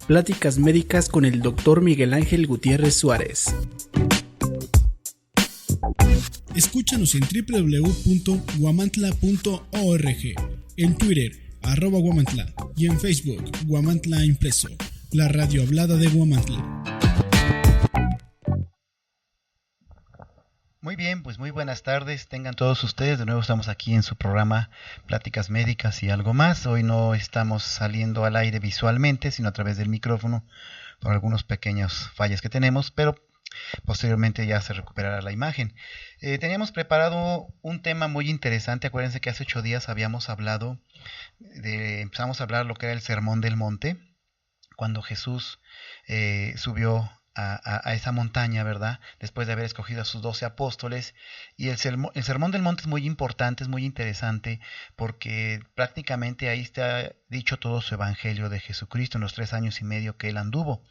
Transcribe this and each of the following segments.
Pláticas médicas con el Dr. Miguel Ángel Gutiérrez Suárez. Escúchanos en www.guamantla.org, en Twitter, @Guamantla, y en Facebook, Guamantla Impreso, la radio hablada de Guamantla. Muy bien, pues muy buenas tardes, tengan todos ustedes. De nuevo estamos aquí en su programa Pláticas Médicas y algo más. Hoy no estamos saliendo al aire visualmente, sino a través del micrófono, por algunos pequeños fallas que tenemos, pero posteriormente ya se recuperará la imagen. Teníamos preparado un tema muy interesante. Acuérdense que hace 8 días empezamos a hablar lo que era el Sermón del Monte, cuando Jesús subió a esa montaña, ¿verdad? Después de haber escogido a sus 12 apóstoles. Y el Sermón del Monte es muy importante, es muy interesante, porque prácticamente ahí está dicho todo su evangelio de Jesucristo en los 3 años y medio que él anduvo.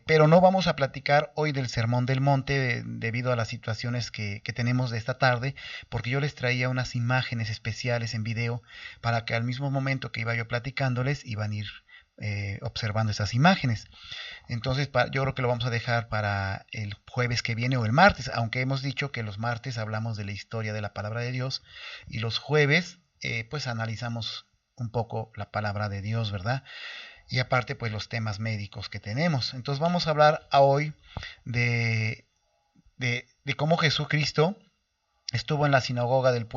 Pero no vamos a platicar hoy del Sermón del Monte debido a las situaciones que tenemos de esta tarde, porque yo les traía unas imágenes especiales en video para que al mismo momento que iba yo platicándoles iban a ir observando esas imágenes. Entonces yo creo que lo vamos a dejar para el jueves que viene o el martes, aunque hemos dicho que los martes hablamos de la historia de la palabra de Dios y los jueves pues analizamos un poco la palabra de Dios, ¿verdad? Y aparte pues los temas médicos que tenemos. Entonces vamos a hablar hoy de cómo Jesucristo estuvo en la sinagoga de su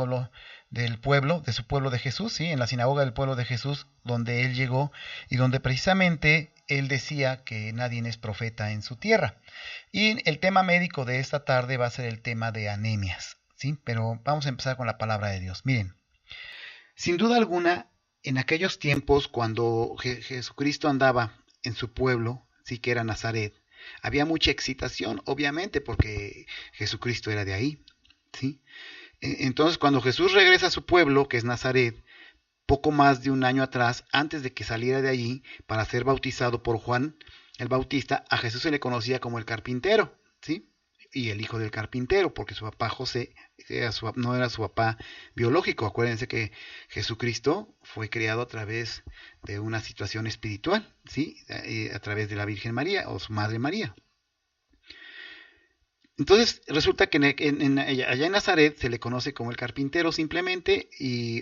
pueblo de Jesús, ¿sí? En la sinagoga del pueblo de Jesús, donde él llegó y donde precisamente él decía que nadie es profeta en su tierra. Y el tema médico de esta tarde va a ser el tema de anemias, ¿sí? Pero vamos a empezar con la palabra de Dios. Miren, sin duda alguna, en aquellos tiempos cuando Jesucristo andaba en su pueblo, sí, que era Nazaret, había mucha excitación, obviamente, porque Jesucristo era de ahí, ¿sí? Entonces, cuando Jesús regresa a su pueblo, que es Nazaret, poco más de un año atrás, antes de que saliera de allí para ser bautizado por Juan el Bautista, a Jesús se le conocía como el carpintero, ¿sí? Y el hijo del carpintero, porque su papá José no era su papá biológico. Acuérdense que Jesucristo fue criado a través de una situación espiritual, ¿sí? A través de la Virgen María o su madre María. Entonces resulta que allá en Nazaret se le conoce como el carpintero simplemente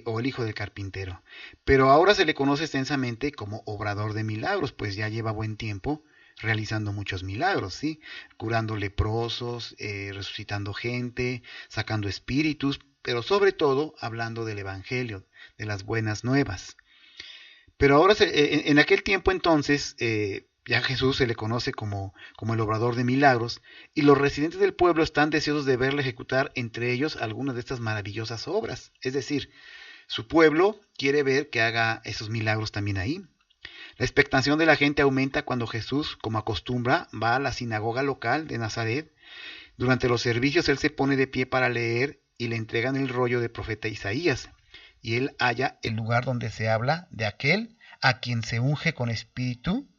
o el hijo del carpintero. Pero ahora se le conoce extensamente como obrador de milagros, pues ya lleva buen tiempo realizando muchos milagros, ¿sí? Curando leprosos, resucitando gente, sacando espíritus, pero sobre todo hablando del evangelio, de las buenas nuevas. Pero ahora, en aquel tiempo entonces, ya a Jesús se le conoce como el obrador de milagros, y los residentes del pueblo están deseosos de verle ejecutar entre ellos algunas de estas maravillosas obras. Es decir, su pueblo quiere ver que haga esos milagros también ahí. La expectación de la gente aumenta cuando Jesús, como acostumbra, va a la sinagoga local de Nazaret. Durante los servicios él se pone de pie para leer y le entregan el rollo del profeta Isaías. Y él halla el lugar donde se habla de aquel a quien se unge con espíritu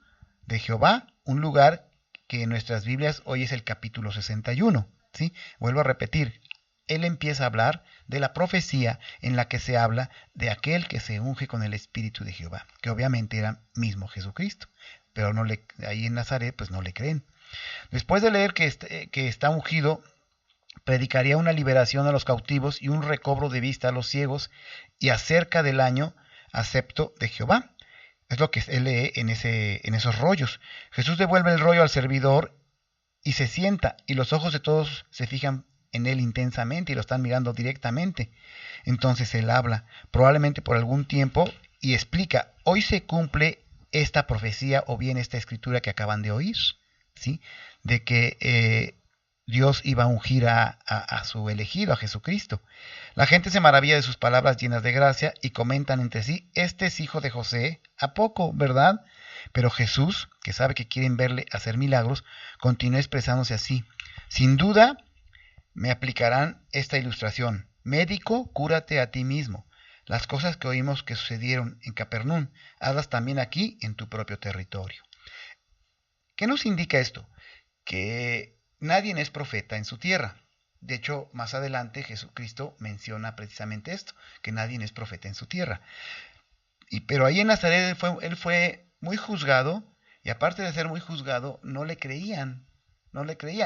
de Jehová, un lugar que en nuestras Biblias hoy es el capítulo 61, ¿sí? Vuelvo a repetir, él empieza a hablar de la profecía en la que se habla de aquel que se unge con el espíritu de Jehová, que obviamente era mismo Jesucristo, pero ahí en Nazaret pues no le creen. Después de leer que está ungido, predicaría una liberación a los cautivos y un recobro de vista a los ciegos y acerca del año acepto de Jehová. Es lo que él lee en esos rollos. Jesús devuelve el rollo al servidor y se sienta, y los ojos de todos se fijan en él intensamente y lo están mirando directamente. Entonces él habla, probablemente por algún tiempo, y explica, hoy se cumple esta profecía o bien esta escritura que acaban de oír, ¿sí? De que Dios iba a ungir a su elegido, a Jesucristo. La gente se maravilla de sus palabras llenas de gracia y comentan entre sí, este es hijo de José, ¿a poco, verdad? Pero Jesús, que sabe que quieren verle hacer milagros, continúa expresándose así, sin duda me aplicarán esta ilustración, médico, cúrate a ti mismo. Las cosas que oímos que sucedieron en Capernaum, hazlas también aquí en tu propio territorio. ¿Qué nos indica esto? Que nadie es profeta en su tierra. De hecho, más adelante Jesucristo menciona precisamente esto, que nadie es profeta en su tierra. Pero ahí en Nazaret él fue muy juzgado y aparte de ser muy juzgado, no le creían.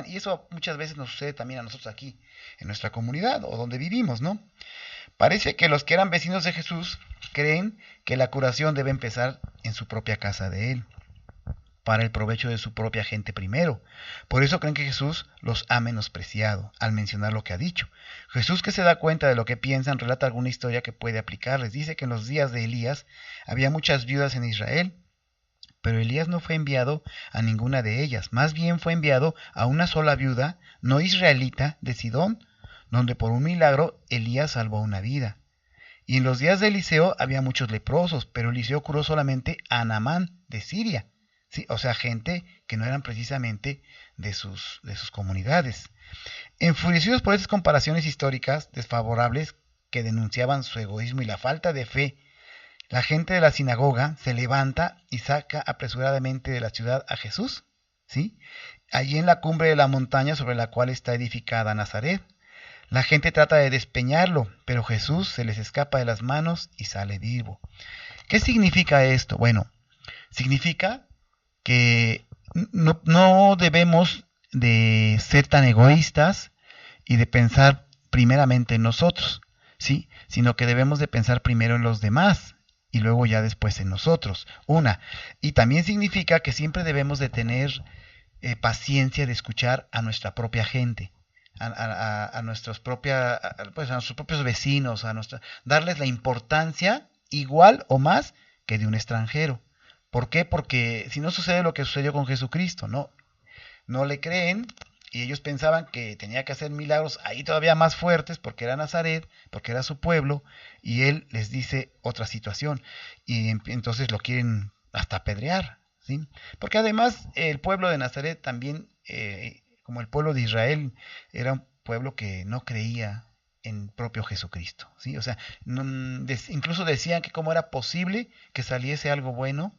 Y eso muchas veces nos sucede también a nosotros aquí, en nuestra comunidad o donde vivimos, ¿no? Parece que los que eran vecinos de Jesús creen que la curación debe empezar en su propia casa de él, para el provecho de su propia gente primero. Por eso creen que Jesús los ha menospreciado al mencionar lo que ha dicho. Jesús, que se da cuenta de lo que piensan, relata alguna historia que puede aplicarles. Dice que en los días de Elías había muchas viudas en Israel, pero Elías no fue enviado a ninguna de ellas. Más bien fue enviado a una sola viuda, no israelita, de Sidón, donde por un milagro Elías salvó una vida. Y en los días de Eliseo había muchos leprosos, pero Eliseo curó solamente a Naamán de Siria. Sí, o sea, gente que no eran precisamente de sus comunidades. Enfurecidos por estas comparaciones históricas desfavorables que denunciaban su egoísmo y la falta de fe, la gente de la sinagoga se levanta y saca apresuradamente de la ciudad a Jesús, ¿sí? Allí en la cumbre de la montaña sobre la cual está edificada Nazaret. La gente trata de despeñarlo, pero Jesús se les escapa de las manos y sale vivo. ¿Qué significa esto? Bueno, significa que no debemos de ser tan egoístas y de pensar primeramente en nosotros, ¿sí? Sino que debemos de pensar primero en los demás y luego ya después en nosotros. Y también significa que siempre debemos de tener paciencia de escuchar a nuestra propia gente, a nuestros propios vecinos, darles la importancia igual o más que de un extranjero. ¿Por qué? Porque si no sucede lo que sucedió con Jesucristo, no le creen, y ellos pensaban que tenía que hacer milagros ahí todavía más fuertes porque era Nazaret, porque era su pueblo, y él les dice otra situación, y entonces lo quieren hasta apedrear, ¿sí? Porque además el pueblo de Nazaret también, como el pueblo de Israel, era un pueblo que no creía en propio Jesucristo, ¿sí? O sea, incluso decían que cómo era posible que saliese algo bueno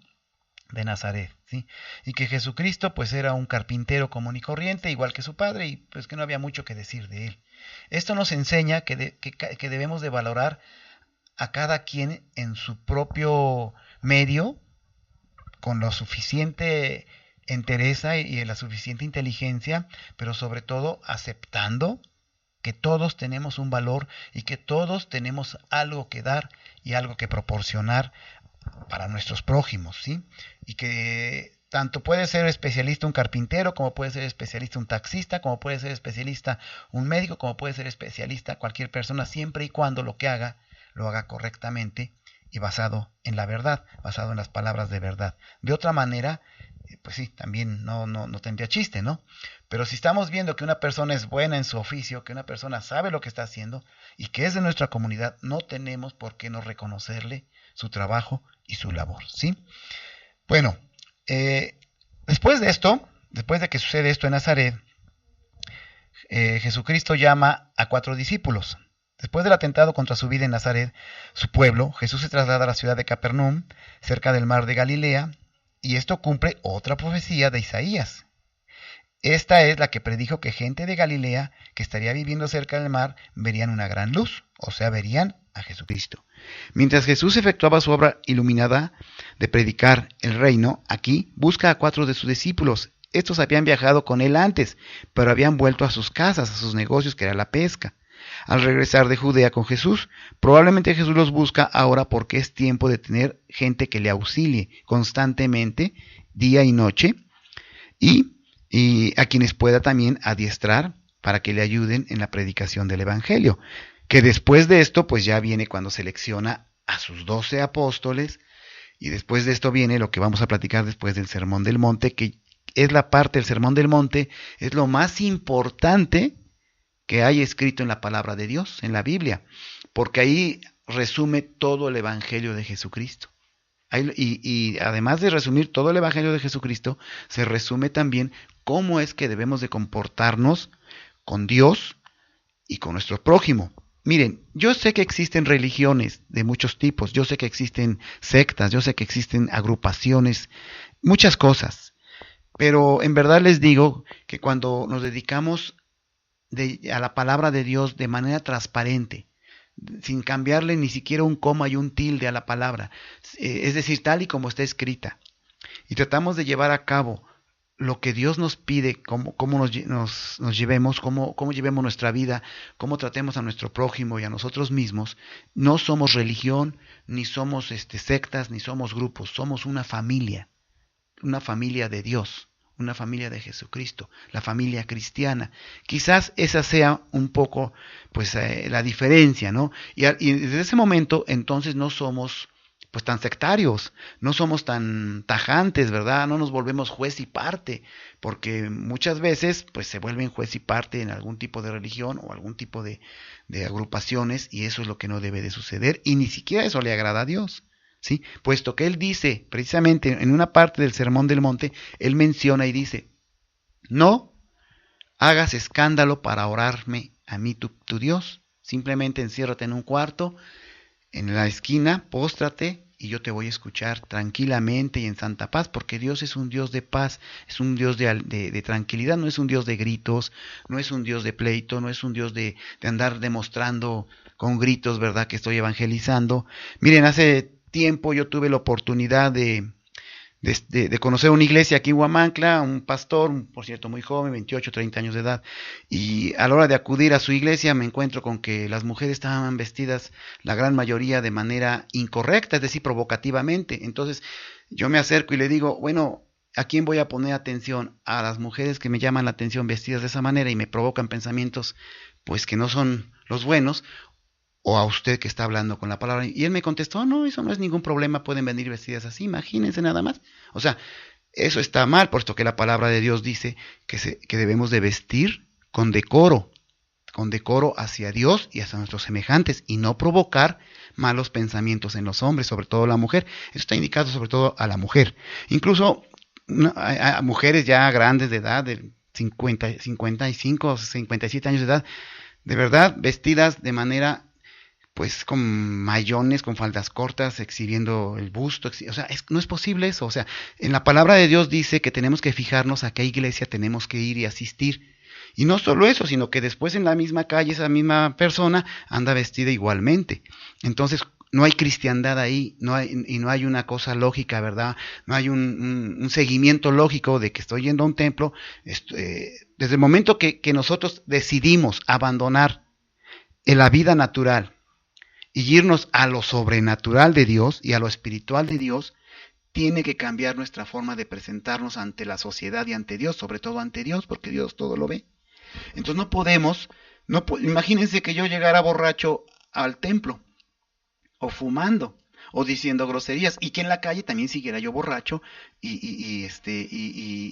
de Nazaret, ¿sí? Y que Jesucristo pues era un carpintero común y corriente, igual que su padre, y pues que no había mucho que decir de él. Esto nos enseña que debemos de valorar a cada quien en su propio medio, con la suficiente entereza y la suficiente inteligencia, pero sobre todo aceptando que todos tenemos un valor y que todos tenemos algo que dar y algo que proporcionar para nuestros prójimos, ¿sí? Y que tanto puede ser especialista un carpintero, como puede ser especialista un taxista, como puede ser especialista un médico, como puede ser especialista cualquier persona, siempre y cuando lo que haga, lo haga correctamente y basado en la verdad, basado en las palabras de verdad. De otra manera, pues sí, también no tendría chiste, ¿no? Pero si estamos viendo que una persona es buena en su oficio, que una persona sabe lo que está haciendo y que es de nuestra comunidad, no tenemos por qué no reconocerle su trabajo y su labor, ¿sí? Bueno, después de que sucede esto en Nazaret, Jesucristo llama a 4 discípulos. Después del atentado contra su vida en Nazaret, su pueblo, Jesús se traslada a la ciudad de Capernaum, cerca del mar de Galilea, y esto cumple otra profecía de Isaías. Esta es la que predijo que gente de Galilea que estaría viviendo cerca del mar verían una gran luz, o sea, verían a Jesucristo. Mientras Jesús efectuaba su obra iluminada de predicar el reino, aquí busca a 4 de sus discípulos. Estos habían viajado con él antes, pero habían vuelto a sus casas, a sus negocios, que era la pesca. Al regresar de Judea con Jesús, probablemente Jesús los busca ahora porque es tiempo de tener gente que le auxilie constantemente, día y noche, y a quienes pueda también adiestrar para que le ayuden en la predicación del Evangelio. Que después de esto, pues ya viene cuando selecciona a sus 12 apóstoles, y después de esto viene lo que vamos a platicar después del Sermón del Monte, que es la parte del Sermón del Monte, es lo más importante que hay escrito en la palabra de Dios, en la Biblia, porque ahí resume todo el Evangelio de Jesucristo. Y además de resumir todo el Evangelio de Jesucristo, se resume también cómo es que debemos de comportarnos con Dios y con nuestro prójimo. Miren, yo sé que existen religiones de muchos tipos, yo sé que existen sectas, yo sé que existen agrupaciones, muchas cosas, pero en verdad les digo que cuando nos dedicamos a la palabra de Dios de manera transparente, sin cambiarle ni siquiera un coma y un tilde a la palabra, es decir, tal y como está escrita, y tratamos de llevar a cabo lo que Dios nos pide, cómo nos llevemos, cómo llevemos nuestra vida, cómo tratemos a nuestro prójimo y a nosotros mismos, no somos religión, ni somos sectas, ni somos grupos, somos una familia de Dios, una familia de Jesucristo, la familia cristiana. Quizás esa sea un poco pues la diferencia, ¿no? Y desde ese momento entonces no somos pues tan sectarios, no somos tan tajantes, ¿verdad? No nos volvemos juez y parte, porque muchas veces pues se vuelven juez y parte en algún tipo de religión o algún tipo de agrupaciones, y eso es lo que no debe de suceder, y ni siquiera eso le agrada a Dios, ¿sí? Puesto que Él dice, precisamente en una parte del Sermón del Monte, Él menciona y dice, no hagas escándalo para orarme a mí tu Dios, simplemente enciérrate en un cuarto, en la esquina, póstrate y yo te voy a escuchar tranquilamente y en santa paz, porque Dios es un Dios de paz, es un Dios de tranquilidad, no es un Dios de gritos, no es un Dios de pleito, no es un Dios de andar demostrando con gritos, ¿verdad?, que estoy evangelizando. Miren, hace tiempo yo tuve la oportunidad de conocer una iglesia aquí en Huamantla, un pastor, por cierto muy joven, 28, 30 años de edad, y a la hora de acudir a su iglesia me encuentro con que las mujeres estaban vestidas, la gran mayoría, de manera incorrecta, es decir, provocativamente. Entonces yo me acerco y le digo, bueno, ¿a quién voy a poner atención? ¿A las mujeres que me llaman la atención vestidas de esa manera y me provocan pensamientos pues que no son los buenos, o a usted que está hablando con la palabra? Y él me contestó, no, eso no es ningún problema, pueden venir vestidas así, imagínense nada más. O sea, eso está mal, puesto que la palabra de Dios dice que debemos de vestir con decoro hacia Dios y hacia nuestros semejantes, y no provocar malos pensamientos en los hombres, sobre todo la mujer. Eso está indicado sobre todo a la mujer. Incluso a mujeres ya grandes de edad, de 55 o 57 años de edad, de verdad, vestidas de manera pues con mayones, con faldas cortas, exhibiendo el busto, o sea, no es posible eso. O sea, en la palabra de Dios dice que tenemos que fijarnos a qué iglesia tenemos que ir y asistir. Y no solo eso, sino que después en la misma calle esa misma persona anda vestida igualmente. Entonces no hay cristiandad ahí, no hay una cosa lógica, ¿verdad? No hay un seguimiento lógico de que estoy yendo a un templo. Desde el momento que nosotros decidimos abandonar la vida natural y irnos a lo sobrenatural de Dios y a lo espiritual de Dios, tiene que cambiar nuestra forma de presentarnos ante la sociedad y ante Dios, sobre todo ante Dios, porque Dios todo lo ve. Entonces no podemos, imagínense que yo llegara borracho al templo, o fumando, o diciendo groserías, y que en la calle también siguiera yo borracho y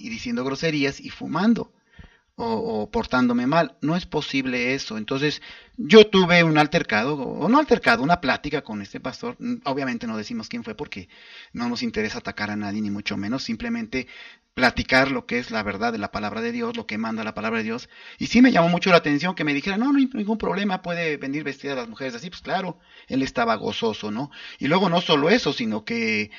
diciendo groserías y fumando, o portándome mal. No es posible eso. Entonces yo tuve un altercado, o no altercado, una plática con este pastor. Obviamente no decimos quién fue porque no nos interesa atacar a nadie, ni mucho menos, simplemente platicar lo que es la verdad de la palabra de Dios, lo que manda la palabra de Dios. Y sí me llamó mucho la atención que me dijera, no hay ningún problema, puede venir vestidas las mujeres así. Pues claro, él estaba gozoso, ¿no? Y luego no solo eso, sino que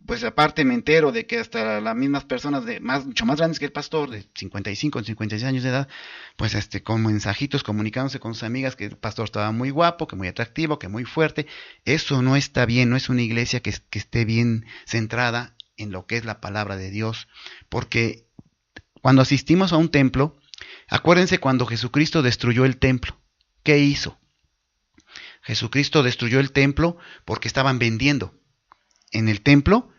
pues aparte me entero de que hasta las mismas personas mucho más grandes que el pastor, de 55, 56 años de edad, pues con mensajitos comunicándose con sus amigas que el pastor estaba muy guapo, que muy atractivo, que muy fuerte. Eso no está bien, no es una iglesia que esté bien centrada en lo que es la palabra de Dios, porque cuando asistimos a un templo, acuérdense cuando Jesucristo destruyó el templo, ¿qué hizo? Jesucristo destruyó el templo porque estaban vendiendo en el templo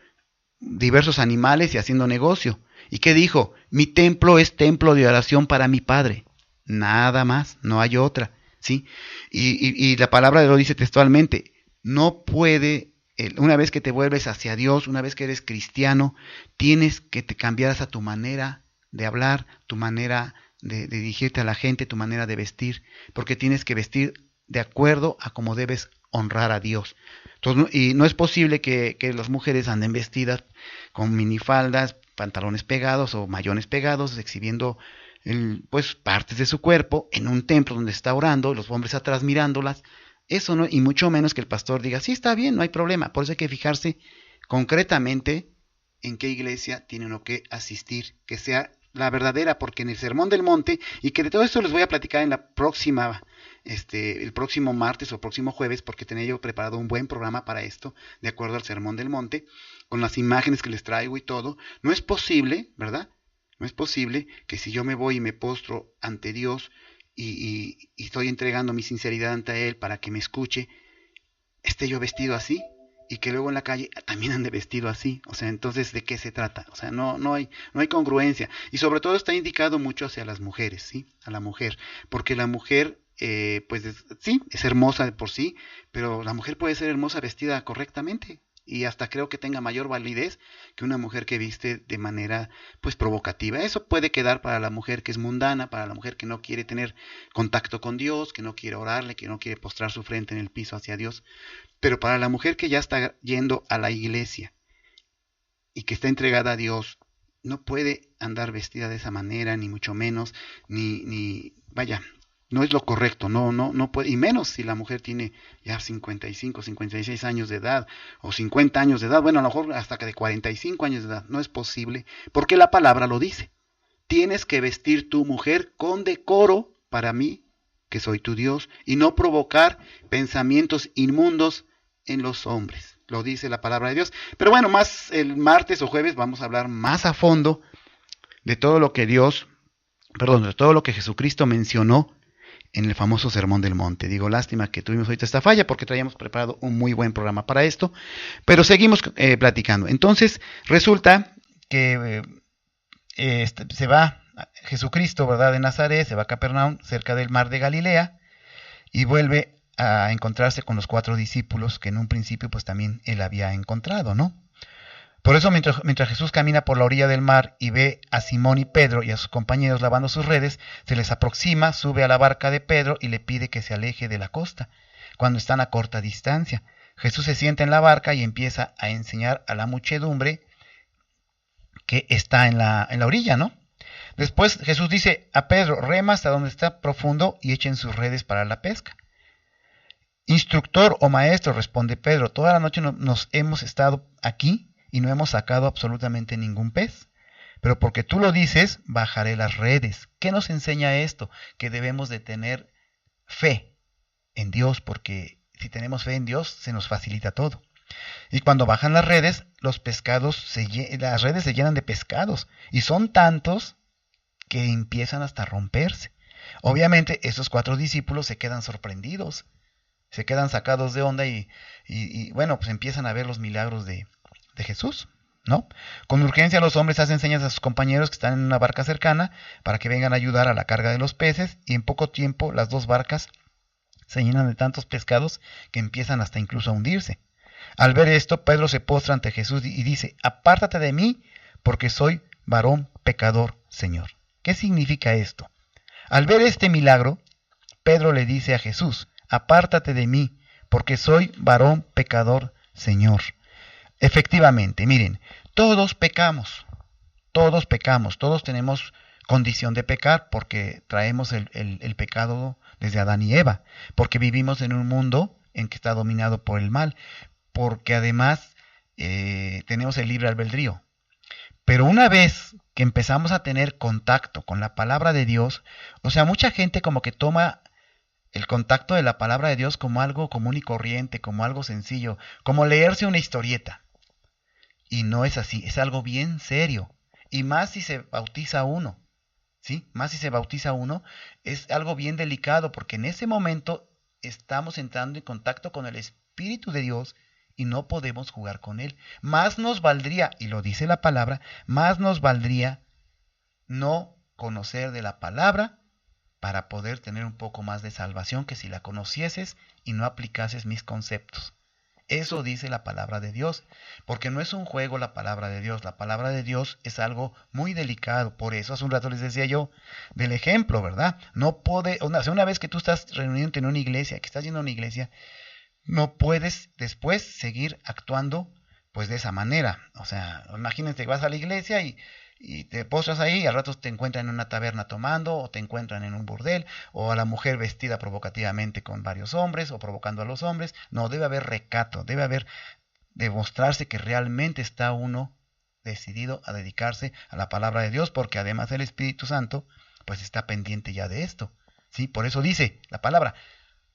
diversos animales y haciendo negocio. ¿Y qué dijo? Mi templo es templo de oración para mi Padre, nada más, no hay otra, ¿sí? Y la palabra de Dios dice textualmente, no puede. Una vez que te vuelves hacia Dios, una vez que eres cristiano, tienes que te cambiaras a tu manera de hablar, tu manera de dirigirte a la gente, tu manera de vestir, porque tienes que vestir de acuerdo a cómo debes honrar a Dios. Entonces, y no es posible que las mujeres anden vestidas con minifaldas, pantalones pegados o mayones pegados, exhibiendo pues partes de su cuerpo en un templo donde está orando, los hombres atrás mirándolas. Eso no, y mucho menos que el pastor diga, sí, está bien, no hay problema. Por eso hay que fijarse concretamente en qué iglesia tiene uno que asistir, que sea la verdadera, porque en el Sermón del Monte, y que de todo esto les voy a platicar en la próxima el próximo martes o próximo jueves, porque tenía yo preparado un buen programa para esto, de acuerdo al Sermón del Monte, con las imágenes que les traigo y todo. No es posible, ¿verdad? No es posible que si yo me voy y me postro ante Dios y estoy entregando mi sinceridad ante Él para que me escuche, esté yo vestido así y que luego en la calle también ande vestido así. O sea, entonces, ¿de qué se trata? O sea, no hay congruencia. Y sobre todo está indicado mucho hacia las mujeres, ¿sí? A la mujer. Porque la mujer, sí, es hermosa de por sí, pero la mujer puede ser hermosa vestida correctamente. Y hasta creo que tenga mayor validez que una mujer que viste de manera pues provocativa. Eso puede quedar para la mujer que es mundana, para la mujer que no quiere tener contacto con Dios, que no quiere orarle, que no quiere postrar su frente en el piso hacia Dios. Pero para la mujer que ya está yendo a la iglesia y que está entregada a Dios, no puede andar vestida de esa manera, ni mucho menos, vaya, no es lo correcto, no puede, y menos si la mujer tiene ya 55, 56 años de edad, o 50 años de edad, bueno, a lo mejor hasta que de 45 años de edad, no es posible, porque la palabra lo dice. Tienes que vestir tu mujer con decoro para mí, que soy tu Dios, y no provocar pensamientos inmundos en los hombres. Lo dice la palabra de Dios. Pero bueno, más el martes o jueves vamos a hablar más a fondo de todo lo que de todo lo que Jesucristo mencionó en el famoso Sermón del Monte. Digo, lástima que tuvimos ahorita esta falla porque traíamos preparado un muy buen programa para esto, pero seguimos platicando. Entonces, resulta que se va Jesucristo, ¿verdad?, de Nazaret, se va a Capernaum, cerca del mar de Galilea, y vuelve a encontrarse con los 4 discípulos que en un principio pues también él había encontrado, ¿no? Por eso mientras Jesús camina por la orilla del mar y ve a Simón y Pedro y a sus compañeros lavando sus redes, se les aproxima, sube a la barca de Pedro y le pide que se aleje de la costa, cuando están a corta distancia. Jesús se sienta en la barca y empieza a enseñar a la muchedumbre que está en la orilla, ¿no? Después Jesús dice a Pedro, rema hasta donde está profundo y echen sus redes para la pesca. Instructor o maestro, responde Pedro, toda la noche nos hemos estado aquí y no hemos sacado absolutamente ningún pez. Pero porque tú lo dices, bajaré las redes. ¿Qué nos enseña esto? Que debemos de tener fe en Dios, porque si tenemos fe en Dios, se nos facilita todo. Y cuando bajan las redes, las redes se llenan de pescados. Y son tantos que empiezan hasta a romperse. Obviamente, esos 4 discípulos se quedan sorprendidos. Se quedan sacados de onda y bueno, pues empiezan a ver los milagros de Jesús, ¿no? Con urgencia los hombres hacen señas a sus compañeros que están en una barca cercana para que vengan a ayudar a la carga de los peces, y en poco tiempo las 2 barcas se llenan de tantos pescados que empiezan hasta incluso a hundirse. Al ver esto, Pedro se postra ante Jesús y dice, apártate de mí, porque soy varón pecador, Señor. ¿Qué significa esto? Al ver este milagro, Pedro le dice a Jesús, apártate de mí, porque soy varón pecador, Señor. Efectivamente, miren, todos pecamos, todos tenemos condición de pecar porque traemos el pecado desde Adán y Eva, porque vivimos en un mundo en que está dominado por el mal, porque además tenemos el libre albedrío. Pero una vez que empezamos a tener contacto con la palabra de Dios, o sea, mucha gente como que toma el contacto de la palabra de Dios como algo común y corriente, como algo sencillo, como leerse una historieta. Y no es así, es algo bien serio. Y más si se bautiza uno, ¿sí? Más si se bautiza uno, es algo bien delicado, porque en ese momento estamos entrando en contacto con el Espíritu de Dios y no podemos jugar con él. Más nos valdría, y lo dice la palabra, más nos valdría no conocer de la palabra para poder tener un poco más de salvación que si la conocieses y no aplicases mis conceptos. Eso dice la palabra de Dios, porque no es un juego la palabra de Dios. La palabra de Dios es algo muy delicado. Por eso hace un rato les decía yo del ejemplo, ¿verdad? Una vez que tú estás reuniéndote en una iglesia, que estás yendo a una iglesia, no puedes después seguir actuando pues de esa manera. O sea, imagínate que vas a la iglesia y te postras ahí y al rato te encuentran en una taberna tomando, o te encuentran en un burdel, o a la mujer vestida provocativamente con varios hombres, o provocando a los hombres. No, debe haber recato, debe demostrarse que realmente está uno decidido a dedicarse a la palabra de Dios, porque además el Espíritu Santo pues está pendiente ya de esto. ¿Sí? Por eso dice la palabra,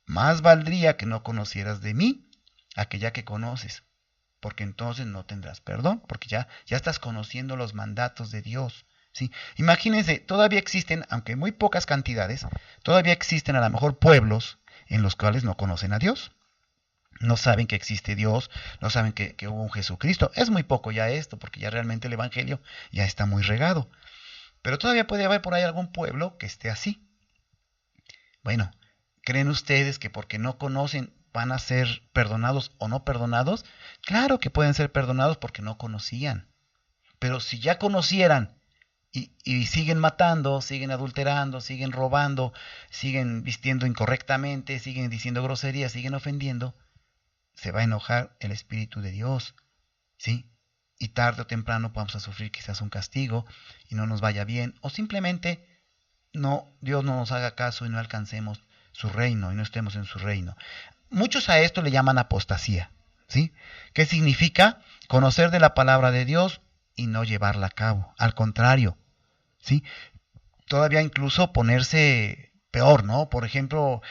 más valdría que no conocieras de mí aquella que conoces, porque entonces no tendrás perdón, porque ya estás conociendo los mandatos de Dios. ¿Sí? Imagínense, todavía existen, aunque en muy pocas cantidades, todavía existen a lo mejor pueblos en los cuales no conocen a Dios. No saben que existe Dios, no saben que hubo un Jesucristo. Es muy poco ya esto, porque ya realmente el Evangelio ya está muy regado. Pero todavía puede haber por ahí algún pueblo que esté así. Bueno, ¿creen ustedes que porque no conocen van a ser perdonados o no perdonados? Claro que pueden ser perdonados porque no conocían. Pero si ya conocieran y siguen matando, siguen adulterando, siguen robando, siguen vistiendo incorrectamente, siguen diciendo groserías, siguen ofendiendo, se va a enojar el Espíritu de Dios, ¿sí? Y tarde o temprano vamos a sufrir quizás un castigo y no nos vaya bien, o simplemente Dios no nos haga caso y no alcancemos su reino y no estemos en su reino. Muchos a esto le llaman apostasía, ¿sí? ¿Qué significa? Conocer de la palabra de Dios y no llevarla a cabo. Al contrario, ¿sí? Todavía incluso ponerse peor, ¿no? Por ejemplo,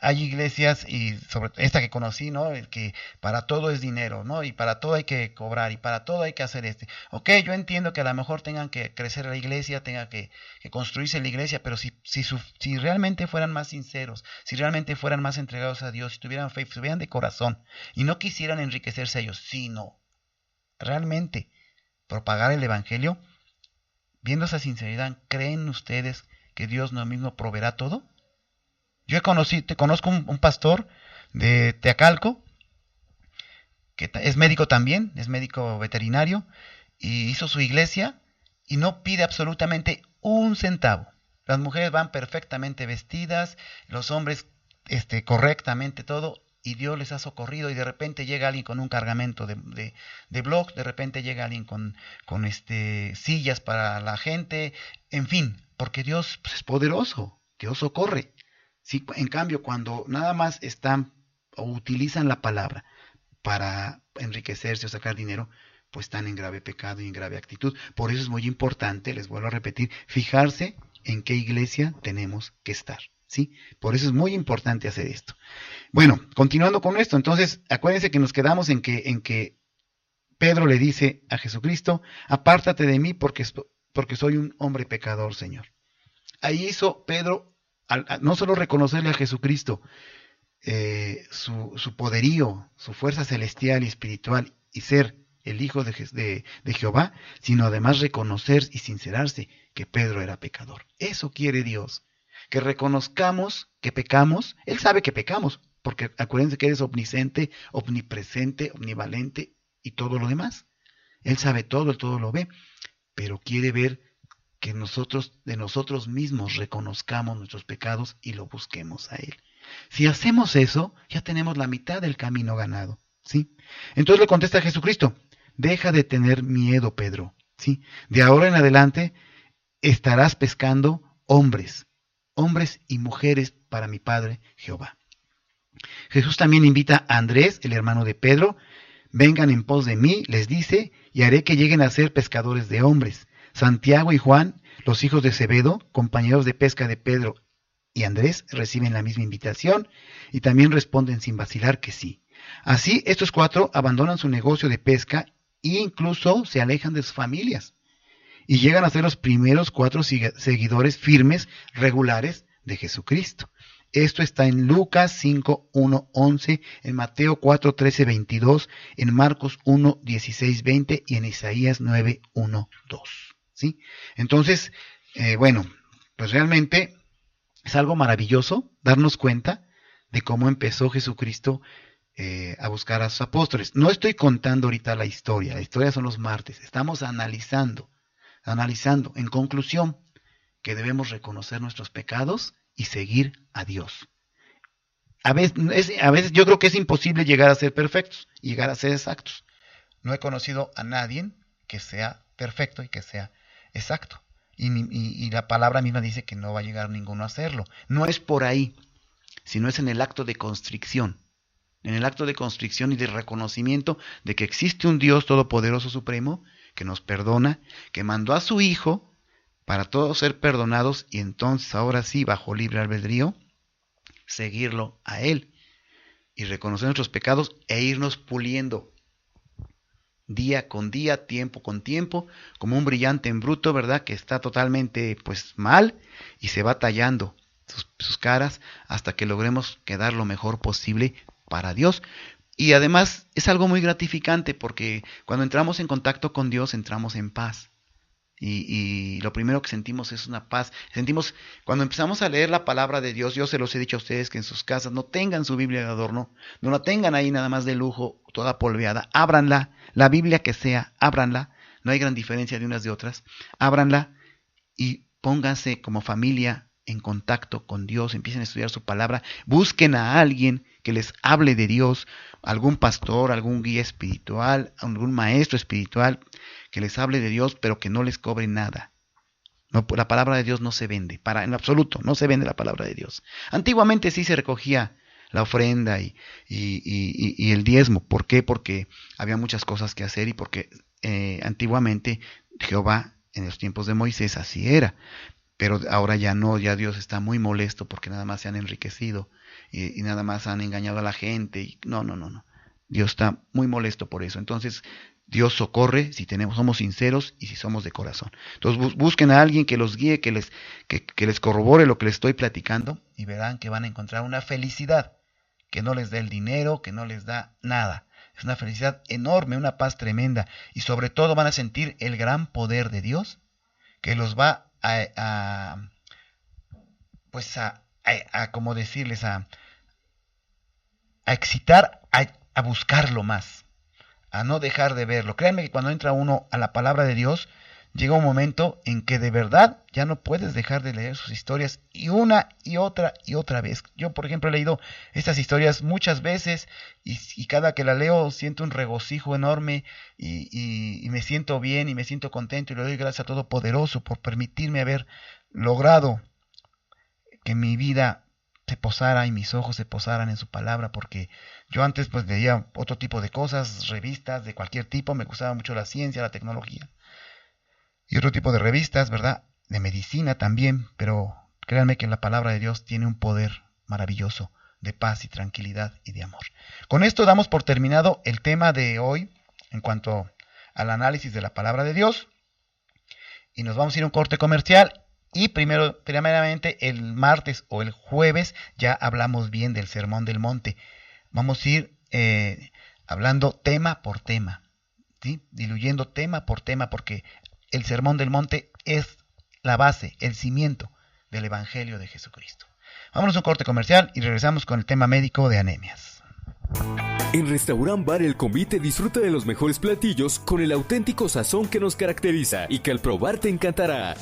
hay iglesias, y sobre esta que conocí, ¿no? Que para todo es dinero, ¿no? Y para todo hay que cobrar, y para todo hay que hacer Ok, yo entiendo que a lo mejor tengan que crecer la iglesia, tenga que construirse la iglesia, pero si realmente fueran más sinceros, si realmente fueran más entregados a Dios, si tuvieran fe, si estuvieran de corazón, y no quisieran enriquecerse ellos, sino realmente propagar el Evangelio, viendo esa sinceridad, ¿creen ustedes que Dios no mismo proveerá todo? Yo conozco un pastor de Teacalco, que es médico también, es médico veterinario, y hizo su iglesia y no pide absolutamente un centavo. Las mujeres van perfectamente vestidas, los hombres correctamente todo, y Dios les ha socorrido, y de repente llega alguien con un cargamento de blog, de repente llega alguien con sillas para la gente, en fin, porque Dios pues, es poderoso, Dios socorre. Sí, en cambio, cuando nada más están o utilizan la palabra para enriquecerse o sacar dinero, pues están en grave pecado y en grave actitud. Por eso es muy importante, les vuelvo a repetir, fijarse en qué iglesia tenemos que estar. ¿Sí? Por eso es muy importante hacer esto. Bueno, continuando con esto, entonces, acuérdense que nos quedamos en que Pedro le dice a Jesucristo, apártate de mí porque soy un hombre pecador, Señor. Ahí hizo Pedro, no solo reconocerle a Jesucristo su poderío, su fuerza celestial y espiritual y ser el Hijo de Jehová, sino además reconocer y sincerarse que Pedro era pecador. Eso quiere Dios. Que reconozcamos que pecamos. Él sabe que pecamos, porque acuérdense que Él es omnisciente, omnipresente, omnivalente y todo lo demás. Él sabe todo, Él todo lo ve, pero quiere ver que nosotros de nosotros mismos reconozcamos nuestros pecados y lo busquemos a Él. Si hacemos eso, ya tenemos la mitad del camino ganado, ¿sí? Entonces le contesta a Jesucristo, deja de tener miedo, Pedro, ¿sí? De ahora en adelante estarás pescando hombres y mujeres para mi Padre Jehová. Jesús también invita a Andrés, el hermano de Pedro, vengan en pos de mí, les dice, y haré que lleguen a ser pescadores de hombres. Santiago y Juan, los hijos de Zebedo, compañeros de pesca de Pedro y Andrés, reciben la misma invitación y también responden sin vacilar que sí. Así, estos cuatro abandonan su negocio de pesca e incluso se alejan de sus familias y llegan a ser los primeros 4 seguidores firmes, regulares de Jesucristo. Esto está en Lucas 5, 1, 11, en Mateo 4, 13, 22, en Marcos 1, 16, 20 y en Isaías 9, 1, 2. ¿Sí? Entonces, bueno, pues realmente es algo maravilloso darnos cuenta de cómo empezó Jesucristo a buscar a sus apóstoles. No estoy contando ahorita la historia son los martes, estamos analizando, en conclusión, que debemos reconocer nuestros pecados y seguir a Dios. A veces yo creo que es imposible llegar a ser perfectos, llegar a ser exactos. No he conocido a nadie que sea perfecto y que sea exacto. Y la palabra misma dice que no va a llegar ninguno a hacerlo. No es por ahí, sino es en el acto de constricción. En el acto de constricción y de reconocimiento de que existe un Dios todopoderoso supremo que nos perdona, que mandó a su Hijo para todos ser perdonados y entonces ahora sí, bajo libre albedrío, seguirlo a Él y reconocer nuestros pecados e irnos puliendo día con día, tiempo con tiempo, como un brillante en bruto, ¿verdad? Que está totalmente pues mal y se va tallando sus caras hasta que logremos quedar lo mejor posible para Dios. Y además es algo muy gratificante porque cuando entramos en contacto con Dios entramos en paz. Y lo primero que sentimos es una paz. Sentimos, cuando empezamos a leer la palabra de Dios, yo se los he dicho a ustedes que en sus casas no tengan su Biblia de adorno, no la tengan ahí nada más de lujo, toda polveada, ábranla, la Biblia que sea, ábranla, no hay gran diferencia de unas de otras, ábranla y pónganse como familia en contacto con Dios, empiecen a estudiar su palabra, busquen a alguien que les hable de Dios, algún pastor, algún guía espiritual, algún maestro espiritual, que les hable de Dios, pero que no les cobre nada. No, la palabra de Dios no se vende, en absoluto, no se vende la palabra de Dios. Antiguamente sí se recogía la ofrenda y el diezmo. ¿Por qué? Porque había muchas cosas que hacer y porque antiguamente Jehová, en los tiempos de Moisés, así era. Pero ahora ya no, ya Dios está muy molesto porque nada más se han enriquecido y nada más han engañado a la gente. Y no. Dios está muy molesto por eso. Entonces, Dios socorre si somos sinceros y si somos de corazón. Entonces busquen a alguien que los guíe, que les corrobore lo que les estoy platicando y verán que van a encontrar una felicidad que no les da el dinero, que no les da nada. Es una felicidad enorme, una paz tremenda y sobre todo van a sentir el gran poder de Dios que los va ¿cómo decirles? A excitar, a buscarlo más, a no dejar de verlo. Créanme que cuando entra uno a la palabra de Dios, llega un momento en que de verdad ya no puedes dejar de leer sus historias y una y otra vez. Yo, por ejemplo, he leído estas historias muchas veces y cada que la leo siento un regocijo enorme y me siento bien y me siento contento y le doy gracias a Todopoderoso por permitirme haber logrado que mi vida se posara y mis ojos se posaran en su palabra, porque yo antes pues leía otro tipo de cosas, revistas de cualquier tipo, me gustaba mucho la ciencia, la tecnología y otro tipo de revistas, ¿verdad? De medicina también, pero créanme que la palabra de Dios tiene un poder maravilloso de paz y tranquilidad y de amor. Con esto damos por terminado el tema de hoy en cuanto al análisis de la palabra de Dios y nos vamos a ir a un corte comercial. Y primeramente el martes o el jueves ya hablamos bien del Sermón del Monte. Vamos a ir hablando tema por tema, ¿sí? Diluyendo tema por tema, porque el Sermón del Monte es la base, el cimiento del Evangelio de Jesucristo. Vámonos a un corte comercial y regresamos con el tema médico de anemias. En Restaurant Bar El Convite disfruta de los mejores platillos con el auténtico sazón que nos caracteriza y que al probar te encantará.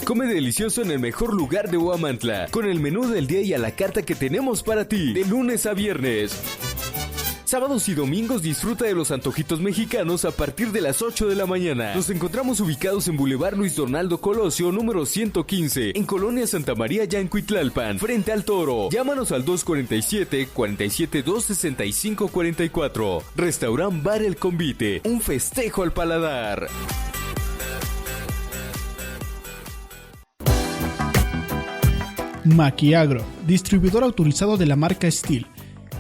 Come delicioso en el mejor lugar de Huamantla, con el menú del día y a la carta que tenemos para ti, de lunes a viernes. Sábados y domingos disfruta de los antojitos mexicanos a partir de las 8 de la mañana. Nos encontramos ubicados en Boulevard Luis Donaldo Colosio, número 115, en Colonia Santa María, Yancuitlalpan, frente al Toro. Llámanos al 247-472-6544. Restaurant Bar El Convite, un festejo al paladar. Maquiagro, distribuidor autorizado de la marca Steel.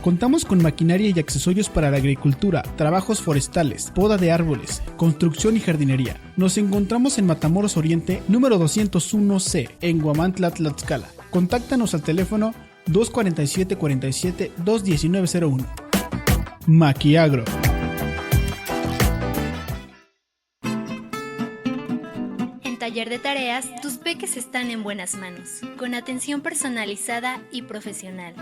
Contamos con maquinaria y accesorios para la agricultura, trabajos forestales, poda de árboles, construcción y jardinería. Nos encontramos en Matamoros Oriente, número 201C, en Huamantla, Tlaxcala. Contáctanos al teléfono 247-47-21901. Maquiagro. Taller de tareas, tus peques están en buenas manos, con atención personalizada y profesional.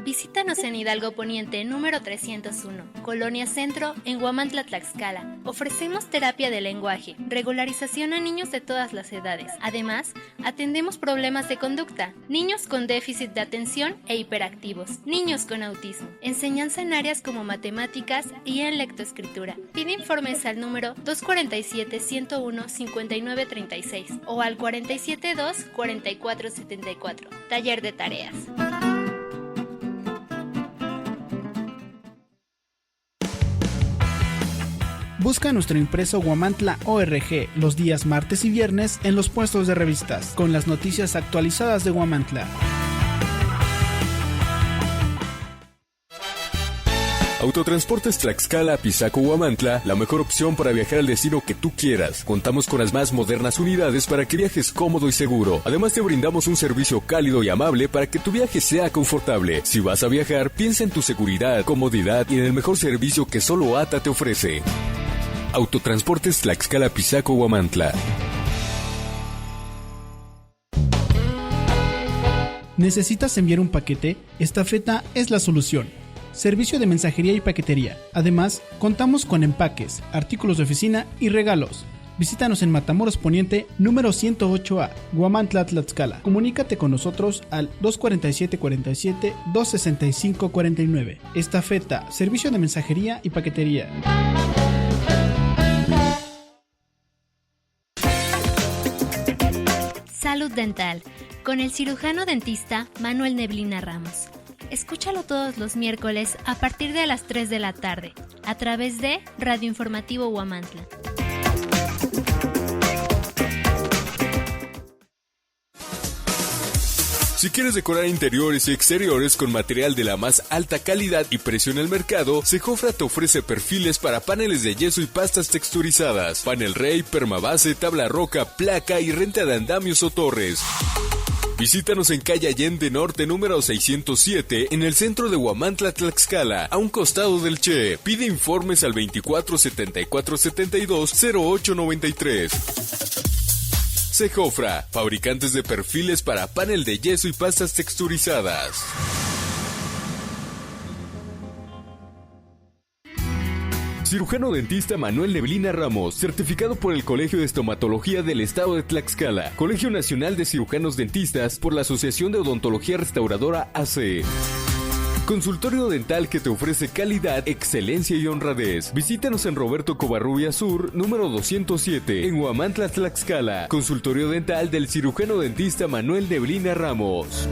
Visítanos en Hidalgo Poniente, número 301, Colonia Centro, en Huamantla, Tlaxcala. Ofrecemos terapia de lenguaje, regularización a niños de todas las edades. Además, atendemos problemas de conducta, niños con déficit de atención e hiperactivos, niños con autismo, enseñanza en áreas como matemáticas y en lectoescritura. Pide informes al número 247-101-5936 o al 472-4474. Taller de tareas. Busca nuestro impreso Huamantla ORG los días martes y viernes en los puestos de revistas, con las noticias actualizadas de Huamantla. Autotransportes Tlaxcala, Pisaco, Huamantla, la mejor opción para viajar al destino que tú quieras. Contamos con las más modernas unidades para que viajes cómodo y seguro. Además te brindamos un servicio cálido y amable para que tu viaje sea confortable. Si vas a viajar, piensa en tu seguridad, comodidad y en el mejor servicio que solo ATA te ofrece. Autotransportes Tlaxcala, Pisaco, Huamantla. ¿Necesitas enviar un paquete? Estafeta es la solución. Servicio de mensajería y paquetería. Además, contamos con empaques, artículos de oficina y regalos. Visítanos en Matamoros Poniente, número 108A, Huamantla, Tlaxcala. Comunícate con nosotros al 247-47-265-49. Estafeta, servicio de mensajería y paquetería. Salud Dental, con el cirujano dentista Manuel Neblina Ramos. Escúchalo todos los miércoles a partir de las 3 de la tarde, a través de Radio Informativo Huamantla. Si quieres decorar interiores y exteriores con material de la más alta calidad y precio en el mercado, Sejofra te ofrece perfiles para paneles de yeso y pastas texturizadas, panel rey, permabase, tabla roca, placa y renta de andamios o torres. Visítanos en calle Allende Norte número 607 en el centro de Huamantla, Tlaxcala, a un costado del Che. Pide informes al 24 74 72 08 93. Sejofra, fabricantes de perfiles para panel de yeso y pastas texturizadas. Cirujano dentista Manuel Neblina Ramos, certificado por el Colegio de Estomatología del Estado de Tlaxcala, Colegio Nacional de Cirujanos Dentistas por la Asociación de Odontología Restauradora AC. Consultorio dental que te ofrece calidad, excelencia y honradez. Visítanos en Roberto Covarrubia Sur, número 207, en Huamantla, Tlaxcala. Consultorio dental del cirujano dentista Manuel Neblina Ramos.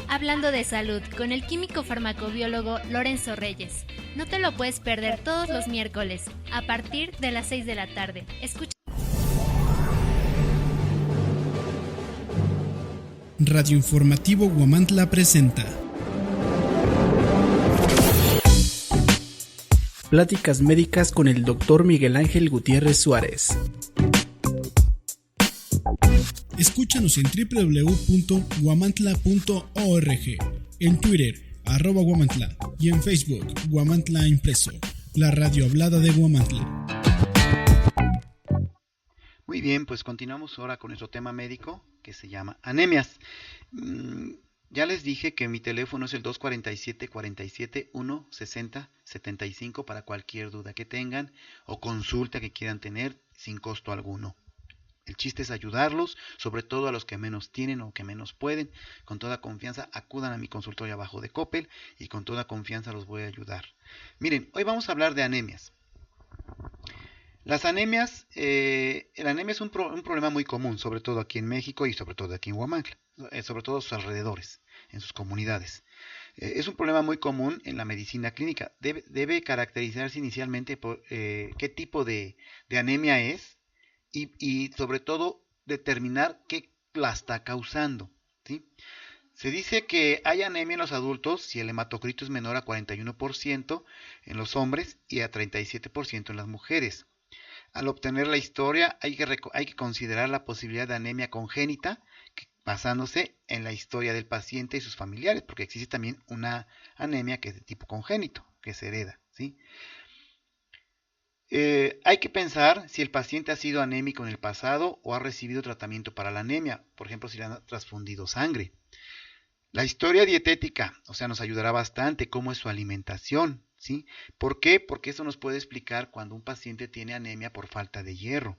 Hablando de salud, con el químico farmacobiólogo Lorenzo Reyes. No te lo puedes perder todos los miércoles, a partir de las 6 de la tarde. Escucha. Radio Informativo Huamantla presenta Pláticas médicas con el Dr. Miguel Ángel Gutiérrez Suárez. Escúchanos en www.huamantla.org, en Twitter, @Huamantla, y en Facebook, Huamantla Impreso, la radio hablada de Huamantla. Muy bien, pues continuamos ahora con nuestro tema médico que se llama anemias. Ya les dije que mi teléfono es el 247-47-160-75 para cualquier duda que tengan o consulta que quieran tener sin costo alguno. El chiste es ayudarlos, sobre todo a los que menos tienen o que menos pueden. Con toda confianza acudan a mi consultorio abajo de Coppel y con toda confianza los voy a ayudar. Miren, hoy vamos a hablar de anemias. Las anemias, la anemia es un problema muy común, sobre todo aquí en México y sobre todo aquí en Huamantla, sobre todo a sus alrededores, en sus comunidades. Es un problema muy común en la medicina clínica. Debe caracterizarse inicialmente por qué tipo de anemia es y sobre todo determinar qué la está causando, ¿sí? Se dice que hay anemia en los adultos si el hematocrito es menor a 41% en los hombres y a 37% en las mujeres. Al obtener la historia hay que considerar la posibilidad de anemia congénita basándose en la historia del paciente y sus familiares, porque existe también una anemia que es de tipo congénito, que se hereda, ¿sí? Hay que pensar si el paciente ha sido anémico en el pasado o ha recibido tratamiento para la anemia, por ejemplo si le han transfundido sangre. La historia dietética, nos ayudará bastante, cómo es su alimentación, ¿sí? ¿Por qué? Porque eso nos puede explicar cuando un paciente tiene anemia por falta de hierro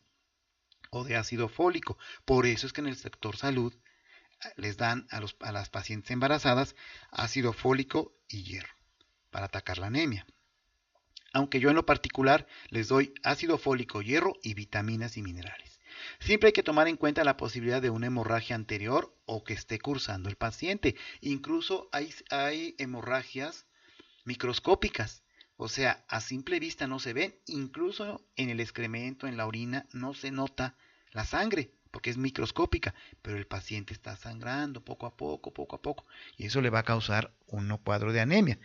o de ácido fólico. Por eso es que en el sector salud les dan a las pacientes embarazadas ácido fólico y hierro para atacar la anemia. Aunque yo en lo particular les doy ácido fólico, hierro y vitaminas y minerales. Siempre hay que tomar en cuenta la posibilidad de una hemorragia anterior o que esté cursando el paciente. Incluso hay hemorragias microscópicas. O sea, a simple vista no se ven, incluso en el excremento, en la orina, no se nota la sangre, porque es microscópica, pero el paciente está sangrando poco a poco, y eso le va a causar un cuadro de anemia.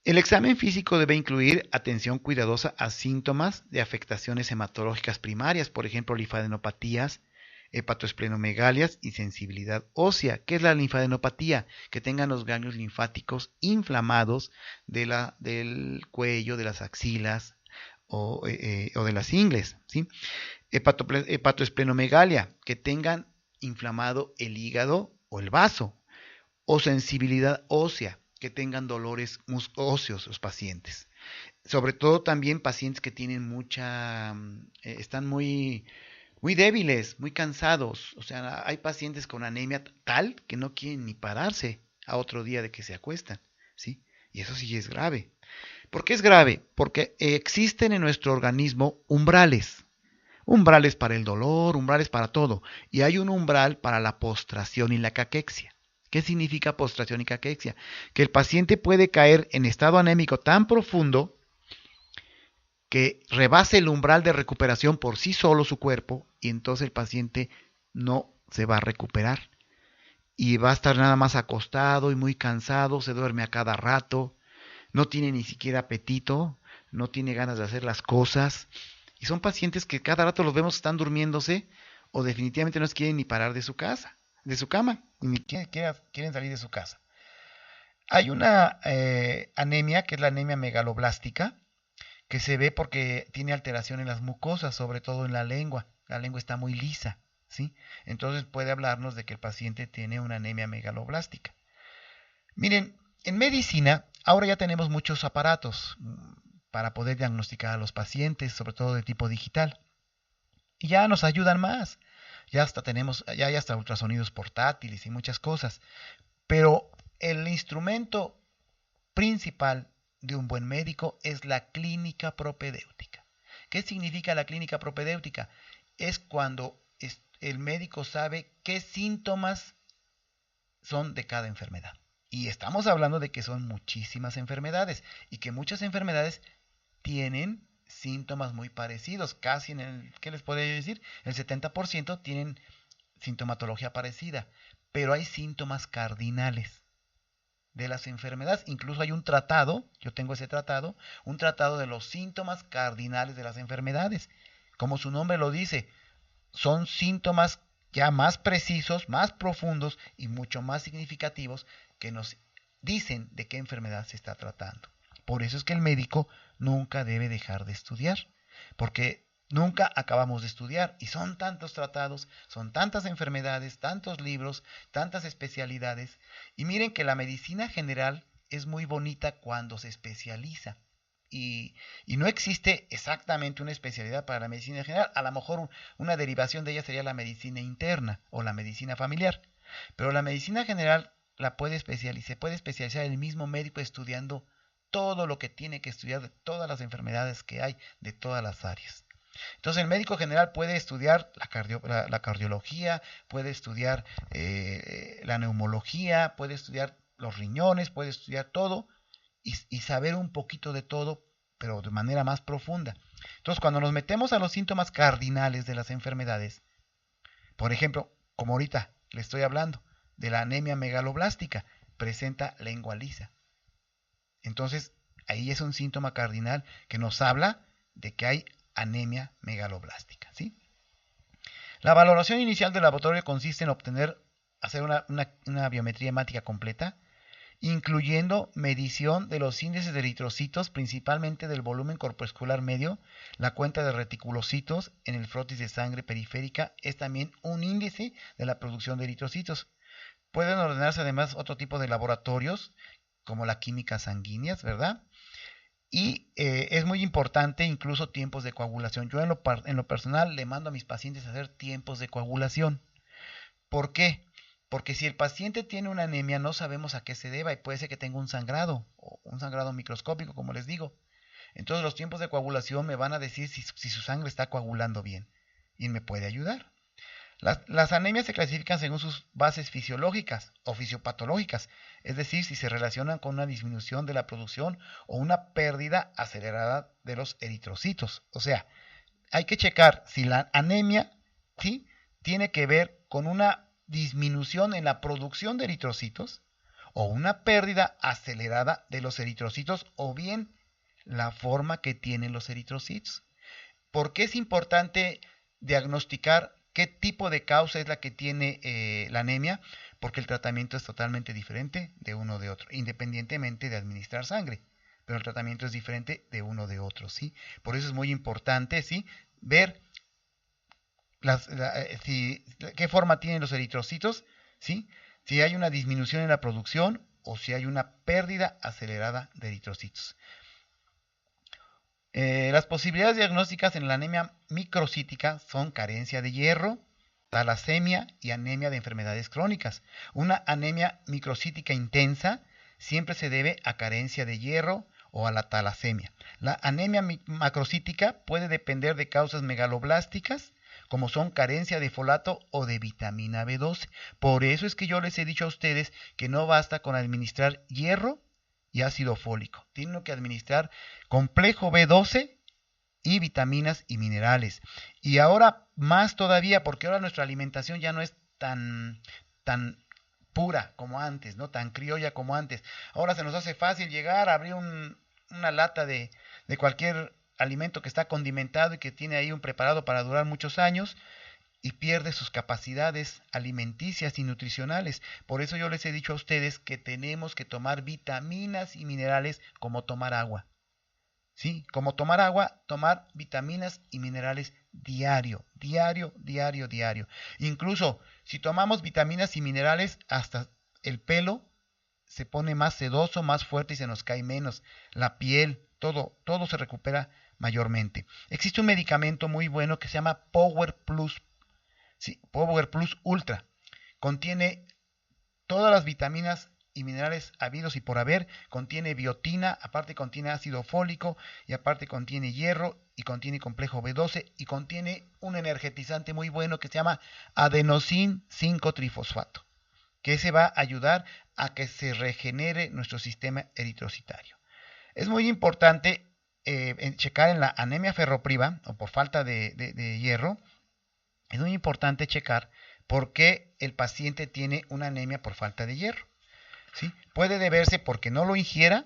El examen físico debe incluir atención cuidadosa a síntomas de afectaciones hematológicas primarias, por ejemplo, linfadenopatías, hepatoesplenomegalías y sensibilidad ósea. ¿Qué es la linfadenopatía? Que tengan los ganglios linfáticos inflamados del cuello, de las axilas o de las ingles, ¿sí? Hepatoesplenomegalia, que tengan inflamado el hígado o el vaso. O sensibilidad ósea, que tengan dolores óseos los pacientes. Sobre todo también pacientes que tienen están muy débiles, muy cansados. O sea, hay pacientes con anemia tal que no quieren ni pararse a otro día de que se acuestan, ¿sí? Y eso sí es grave. ¿Por qué es grave? Porque existen en nuestro organismo umbrales. Umbrales para el dolor, umbrales para todo. Y hay un umbral para la postración y la caquexia. ¿Qué significa postración y caquexia? Que el paciente puede caer en estado anémico tan profundo que rebase el umbral de recuperación por sí solo su cuerpo, y entonces el paciente no se va a recuperar. Y va a estar nada más acostado y muy cansado, se duerme a cada rato, no tiene ni siquiera apetito, no tiene ganas de hacer las cosas. Y son pacientes que cada rato los vemos están durmiéndose o definitivamente no quieren ni parar de su cama, ni quieren salir de su casa. Hay una anemia que es la anemia megaloblástica, que se ve porque tiene alteración en las mucosas, sobre todo en la lengua. La lengua está muy lisa, ¿sí? Entonces puede hablarnos de que el paciente tiene una anemia megaloblástica. Miren, en medicina ahora ya tenemos muchos aparatos para poder diagnosticar a los pacientes, sobre todo de tipo digital. Y ya nos ayudan más. Ya hay hasta ultrasonidos portátiles y muchas cosas. Pero el instrumento principal de un buen médico es la clínica propedéutica. ¿Qué significa la clínica propedéutica? Es cuando el médico sabe qué síntomas son de cada enfermedad. Y estamos hablando de que son muchísimas enfermedades y que muchas enfermedades tienen síntomas muy parecidos. Casi ¿qué les puedo decir? El 70% tienen sintomatología parecida, pero hay síntomas cardinales de las enfermedades. Incluso hay un tratado, yo tengo ese tratado, un tratado de los síntomas cardinales de las enfermedades. Como su nombre lo dice, son síntomas ya más precisos, más profundos y mucho más significativos que nos dicen de qué enfermedad se está tratando. Por eso es que el médico nunca debe dejar de estudiar, porque nunca acabamos de estudiar y son tantos tratados, son tantas enfermedades, tantos libros, tantas especialidades. Y miren que la medicina general es muy bonita cuando se especializa. Y no existe exactamente una especialidad para la medicina general. A lo mejor una derivación de ella sería la medicina interna o la medicina familiar. Pero la medicina general se puede especializar el mismo médico estudiando todo lo que tiene que estudiar de todas las enfermedades que hay, de todas las áreas. Entonces el médico general puede estudiar la cardiología, puede estudiar la neumología, puede estudiar los riñones, puede estudiar todo y saber un poquito de todo, pero de manera más profunda. Entonces cuando nos metemos a los síntomas cardinales de las enfermedades, por ejemplo, como ahorita le estoy hablando de la anemia megaloblástica, presenta lengua lisa. Entonces ahí es un síntoma cardinal que nos habla de que hay anemia megaloblástica, ¿sí? La valoración inicial del laboratorio consiste en hacer una biometría hemática completa, incluyendo medición de los índices de eritrocitos, principalmente del volumen corpuscular medio. La cuenta de reticulocitos en el frotis de sangre periférica es también un índice de la producción de eritrocitos. Pueden ordenarse además otro tipo de laboratorios, como la química sanguínea, ¿verdad? Y es muy importante incluso tiempos de coagulación. Yo en lo personal le mando a mis pacientes a hacer tiempos de coagulación. ¿Por qué? Porque si el paciente tiene una anemia no sabemos a qué se deba y puede ser que tenga un sangrado o un sangrado microscópico, como les digo. Entonces los tiempos de coagulación me van a decir si su sangre está coagulando bien y me puede ayudar. Las anemias se clasifican según sus bases fisiológicas o fisiopatológicas, es decir, si se relacionan con una disminución de la producción o una pérdida acelerada de los eritrocitos. O sea, hay que checar si la anemia, ¿sí?, tiene que ver con una disminución en la producción de eritrocitos o una pérdida acelerada de los eritrocitos, o bien la forma que tienen los eritrocitos. ¿Por qué es importante diagnosticar qué tipo de causa es la que tiene la anemia? Porque el tratamiento es totalmente diferente de uno de otro, independientemente de administrar sangre. Pero el tratamiento es diferente de uno de otro, ¿sí? Por eso es muy importante, ¿sí?, ver qué forma tienen los eritrocitos, ¿sí?, si hay una disminución en la producción o si hay una pérdida acelerada de eritrocitos. Las posibilidades diagnósticas en la anemia microcítica son carencia de hierro, talasemia y anemia de enfermedades crónicas. Una anemia microcítica intensa siempre se debe a carencia de hierro o a la talasemia. La anemia macrocítica puede depender de causas megaloblásticas, como son carencia de folato o de vitamina B12. Por eso es que yo les he dicho a ustedes que no basta con administrar hierro y ácido fólico. Tienen que administrar complejo B12 y vitaminas y minerales. Y ahora más todavía, porque ahora nuestra alimentación ya no es tan pura como antes, no tan criolla como antes. Ahora se nos hace fácil llegar, abrir una lata de cualquier alimento que está condimentado y que tiene ahí un preparado para durar muchos años, y pierde sus capacidades alimenticias y nutricionales. Por eso yo les he dicho a ustedes que tenemos que tomar vitaminas y minerales como tomar agua. ¿Sí? Como tomar agua, tomar vitaminas y minerales diario. Incluso si tomamos vitaminas y minerales, hasta el pelo se pone más sedoso, más fuerte y se nos cae menos. La piel, todo se recupera mayormente. Existe un medicamento muy bueno que se llama Power Plus. Sí, Power Plus Ultra. Contiene todas las vitaminas y minerales habidos y por haber. Contiene biotina, aparte contiene ácido fólico, y aparte contiene hierro, y contiene complejo B12, y contiene un energetizante muy bueno que se llama adenosin 5-trifosfato, que se va a ayudar a que se regenere nuestro sistema eritrocitario. Es muy importante checar en la anemia ferropriva, o por falta de hierro. Es muy importante checar por qué el paciente tiene una anemia por falta de hierro, ¿sí? Puede deberse porque no lo ingiera,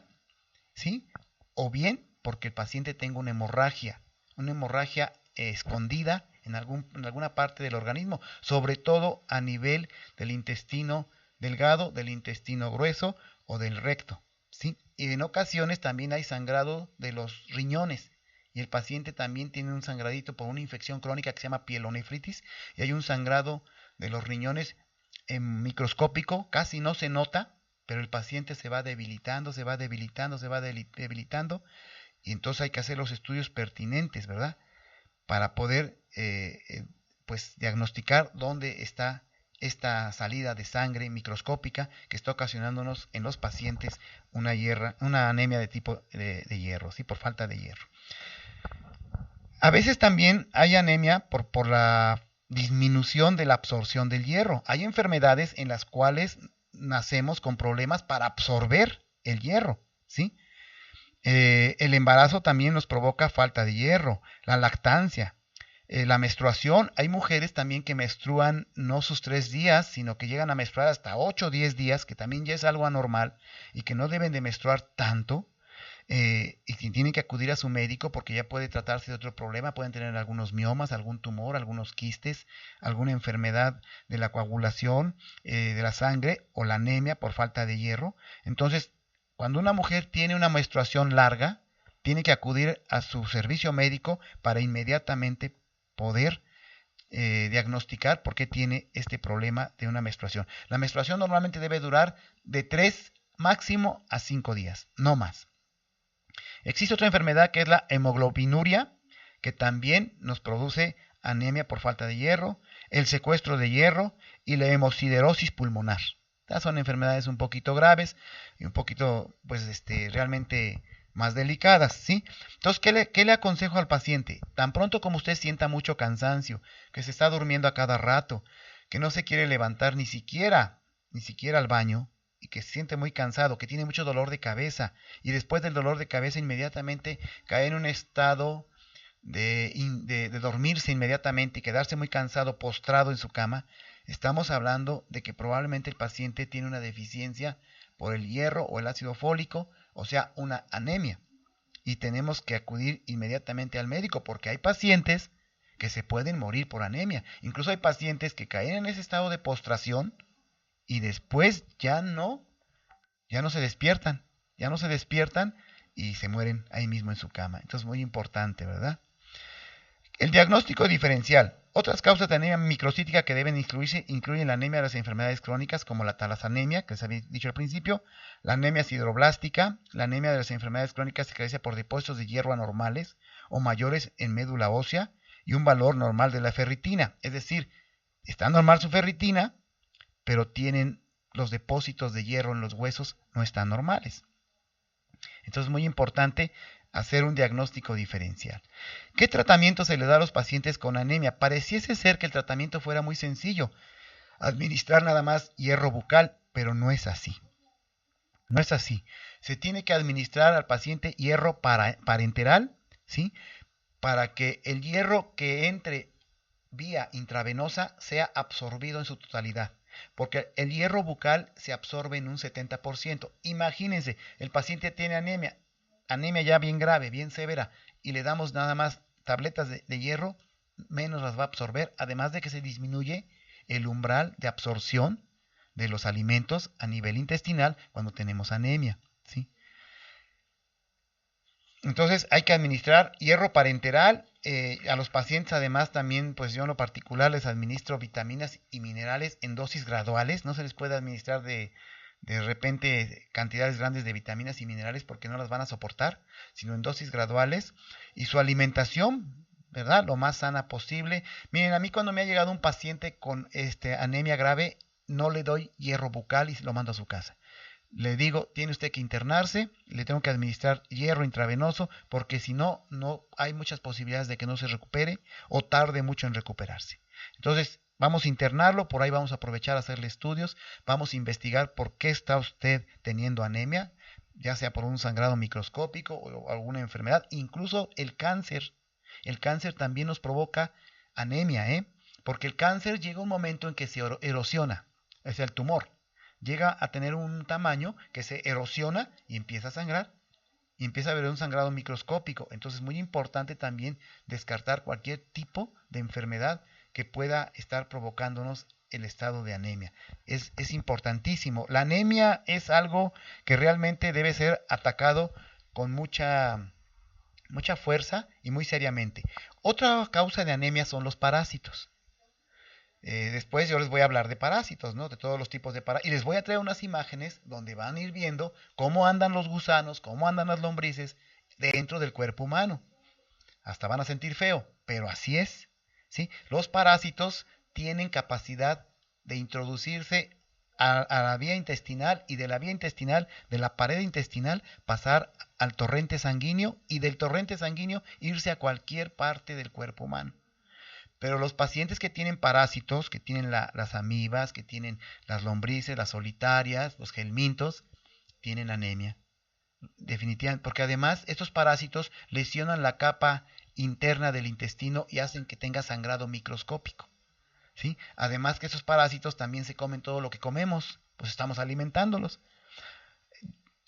¿sí?, o bien porque el paciente tenga una hemorragia escondida en alguna parte del organismo, sobre todo a nivel del intestino delgado, del intestino grueso o del recto, ¿sí? Y en ocasiones también hay sangrado de los riñones, y el paciente también tiene un sangradito por una infección crónica que se llama pielonefritis, y hay un sangrado de los riñones microscópico, casi no se nota, pero el paciente se va debilitando, y entonces hay que hacer los estudios pertinentes, ¿verdad?, para poder pues diagnosticar dónde está esta salida de sangre microscópica que está ocasionándonos en los pacientes una anemia de tipo de hierro, ¿sí?, por falta de hierro. A veces también hay anemia por la disminución de la absorción del hierro. Hay enfermedades en las cuales nacemos con problemas para absorber el hierro, ¿sí? El embarazo también nos provoca falta de hierro, la lactancia, la menstruación. Hay mujeres también que menstruan no sus 3 días, sino que llegan a menstruar hasta 8 o 10 días, que también ya es algo anormal y que no deben de menstruar tanto. Y tienen que acudir a su médico porque ya puede tratarse de otro problema. Pueden tener algunos miomas, algún tumor, algunos quistes, alguna enfermedad de la coagulación de la sangre, o la anemia por falta de hierro. Entonces, cuando una mujer tiene una menstruación larga, tiene que acudir a su servicio médico para inmediatamente poder diagnosticar por qué tiene este problema de una menstruación. La menstruación normalmente debe durar de 3 máximo a 5 días, no más. Existe otra enfermedad que es la hemoglobinuria, que también nos produce anemia por falta de hierro, el secuestro de hierro y la hemosiderosis pulmonar. Estas son enfermedades un poquito graves y un poquito, pues, realmente más delicadas, ¿sí? Entonces, ¿qué le aconsejo al paciente? Tan pronto como usted sienta mucho cansancio, que se está durmiendo a cada rato, que no se quiere levantar ni siquiera al baño, y que se siente muy cansado, que tiene mucho dolor de cabeza, y después del dolor de cabeza inmediatamente cae en un estado de dormirse inmediatamente y quedarse muy cansado, postrado en su cama, estamos hablando de que probablemente el paciente tiene una deficiencia por el hierro o el ácido fólico, o sea, una anemia. Y tenemos que acudir inmediatamente al médico, porque hay pacientes que se pueden morir por anemia. Incluso hay pacientes que caen en ese estado de postración y después ya no se despiertan, y se mueren ahí mismo en su cama. Entonces, muy importante, ¿verdad? El diagnóstico diferencial. Otras causas de anemia microcítica que deben incluirse incluyen la anemia de las enfermedades crónicas, como la talasemia, que les había dicho al principio, la anemia sideroblástica, la anemia de las enfermedades crónicas se caracteriza por depósitos de hierro anormales o mayores en médula ósea y un valor normal de la ferritina. Es decir, está normal su ferritina, pero tienen los depósitos de hierro en los huesos, no están normales. Entonces es muy importante hacer un diagnóstico diferencial. ¿Qué tratamiento se le da a los pacientes con anemia? Pareciese ser que el tratamiento fuera muy sencillo, administrar nada más hierro bucal, pero no es así. No es así. Se tiene que administrar al paciente hierro parenteral, ¿sí? Para que el hierro que entre vía intravenosa sea absorbido en su totalidad. Porque el hierro bucal se absorbe en un 70%. Imagínense, el paciente tiene anemia ya bien grave, bien severa, y le damos nada más tabletas de hierro, menos las va a absorber, además de que se disminuye el umbral de absorción de los alimentos a nivel intestinal cuando tenemos anemia, ¿sí? Entonces hay que administrar hierro parenteral. A los pacientes además también, pues yo en lo particular les administro vitaminas y minerales en dosis graduales. No se les puede administrar de repente cantidades grandes de vitaminas y minerales porque no las van a soportar, sino en dosis graduales. Y su alimentación, ¿verdad?, lo más sana posible. Miren, a mí cuando me ha llegado un paciente con anemia grave, no le doy hierro bucal y lo mando a su casa. Le digo, tiene usted que internarse, le tengo que administrar hierro intravenoso, porque si no, no hay muchas posibilidades de que no se recupere o tarde mucho en recuperarse. Entonces, vamos a internarlo, por ahí vamos a aprovechar a hacerle estudios, vamos a investigar por qué está usted teniendo anemia, ya sea por un sangrado microscópico o alguna enfermedad, incluso el cáncer. El cáncer también nos provoca anemia, porque el cáncer llega un momento en que se erosiona, es el tumor. Llega a tener un tamaño que se erosiona y empieza a sangrar. Y empieza a haber un sangrado microscópico. Entonces es muy importante también descartar cualquier tipo de enfermedad que pueda estar provocándonos el estado de anemia. Es importantísimo. La anemia es algo que realmente debe ser atacado con mucha fuerza y muy seriamente. Otra causa de anemia son los parásitos. Después yo les voy a hablar de parásitos, ¿no? De todos los tipos de parásitos. Y les voy a traer unas imágenes donde van a ir viendo cómo andan los gusanos, cómo andan las lombrices dentro del cuerpo humano. Hasta van a sentir feo, pero así es, ¿sí? Los parásitos tienen capacidad de introducirse a la vía intestinal y de la vía intestinal, de la pared intestinal, pasar al torrente sanguíneo y del torrente sanguíneo irse a cualquier parte del cuerpo humano. Pero los pacientes que tienen parásitos, que tienen las amibas, que tienen las lombrices, las solitarias, los gelmintos, tienen anemia. Definitivamente, porque además estos parásitos lesionan la capa interna del intestino y hacen que tenga sangrado microscópico, ¿sí? Además que esos parásitos también se comen todo lo que comemos, pues estamos alimentándolos.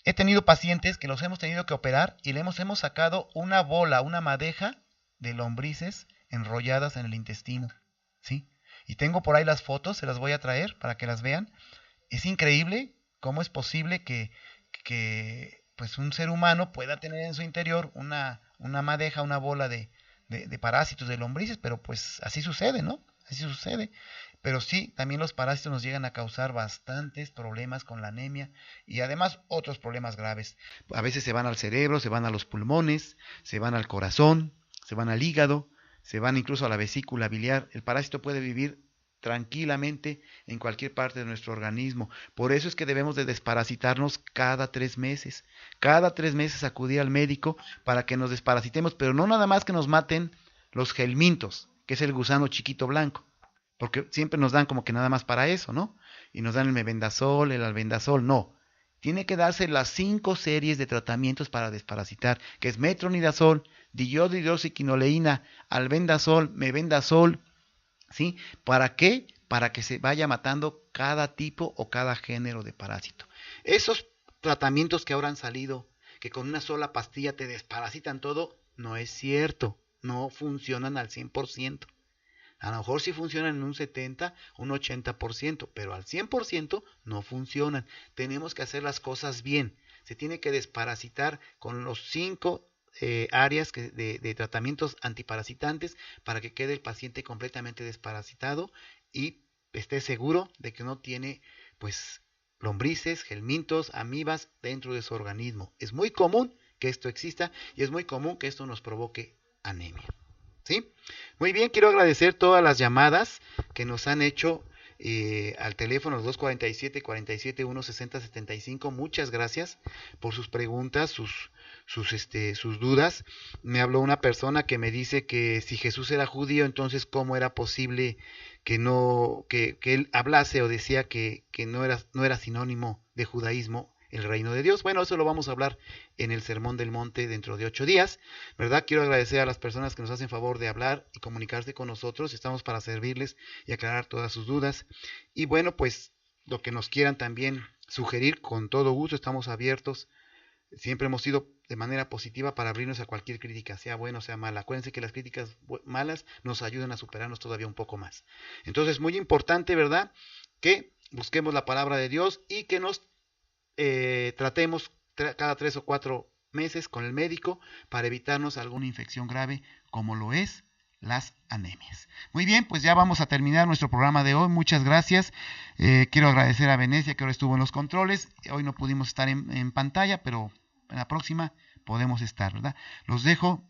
He tenido pacientes que los hemos tenido que operar y le hemos sacado una bola, una madeja de lombrices enrolladas en el intestino, ¿sí? Y tengo por ahí las fotos, se las voy a traer para que las vean. Es increíble cómo es posible que pues un ser humano pueda tener en su interior una madeja, una bola de parásitos, de lombrices, pero pues así sucede, ¿no? Así sucede. Pero sí, también los parásitos nos llegan a causar bastantes problemas con la anemia y además otros problemas graves. A veces se van al cerebro, se van a los pulmones, se van al corazón, se van al hígado, se van incluso a la vesícula biliar. El parásito puede vivir tranquilamente en cualquier parte de nuestro organismo. Por eso es que debemos de desparasitarnos cada 3 meses. Cada 3 meses acudir al médico para que nos desparasitemos, pero no nada más que nos maten los gelmintos, que es el gusano chiquito blanco, porque siempre nos dan como que nada más para eso, ¿no? Y nos dan el mebendazol, el albendazol, no. Tiene que darse las 5 series de tratamientos para desparasitar, que es metronidazol, diyodihidroxiquinoleína, albendazol, mebendazol, ¿sí? ¿Para qué? Para que se vaya matando cada tipo o cada género de parásito. Esos tratamientos que ahora han salido, que con una sola pastilla te desparasitan todo, no es cierto. No funcionan al 100%. A lo mejor sí funcionan en un 70, un 80%, pero al 100% no funcionan. Tenemos que hacer las cosas bien. Se tiene que desparasitar con los 5 áreas de tratamientos antiparasitantes para que quede el paciente completamente desparasitado y esté seguro de que no tiene pues lombrices, gelmintos, amibas dentro de su organismo. Es muy común que esto exista y es muy común que esto nos provoque anemia. ¿Sí? Muy bien, quiero agradecer todas las llamadas que nos han hecho al teléfono 247-47-160-75. Muchas gracias por sus preguntas, sus dudas. Me habló una persona que me dice que si Jesús era judío, entonces cómo era posible que él hablase o decía que no era sinónimo de judaísmo el reino de Dios. Bueno, eso lo vamos a hablar en el Sermón del Monte dentro de 8 días, ¿verdad? Quiero agradecer a las personas que nos hacen favor de hablar y comunicarse con nosotros. Estamos para servirles y aclarar todas sus dudas. Y bueno, pues lo que nos quieran también sugerir, con todo gusto, estamos abiertos. Siempre hemos sido de manera positiva para abrirnos a cualquier crítica, sea buena o sea mala. Acuérdense que las críticas malas nos ayudan a superarnos todavía un poco más. Entonces, muy importante, ¿verdad?, que busquemos la palabra de Dios y que nos tratemos cada 3 o 4 meses con el médico para evitarnos alguna infección grave como lo es las anemias. Muy bien, pues ya vamos a terminar nuestro programa de hoy. Muchas gracias. Quiero agradecer a Venecia, que ahora estuvo en los controles. Hoy no pudimos estar en pantalla, pero en la próxima podemos estar, ¿verdad? Los dejo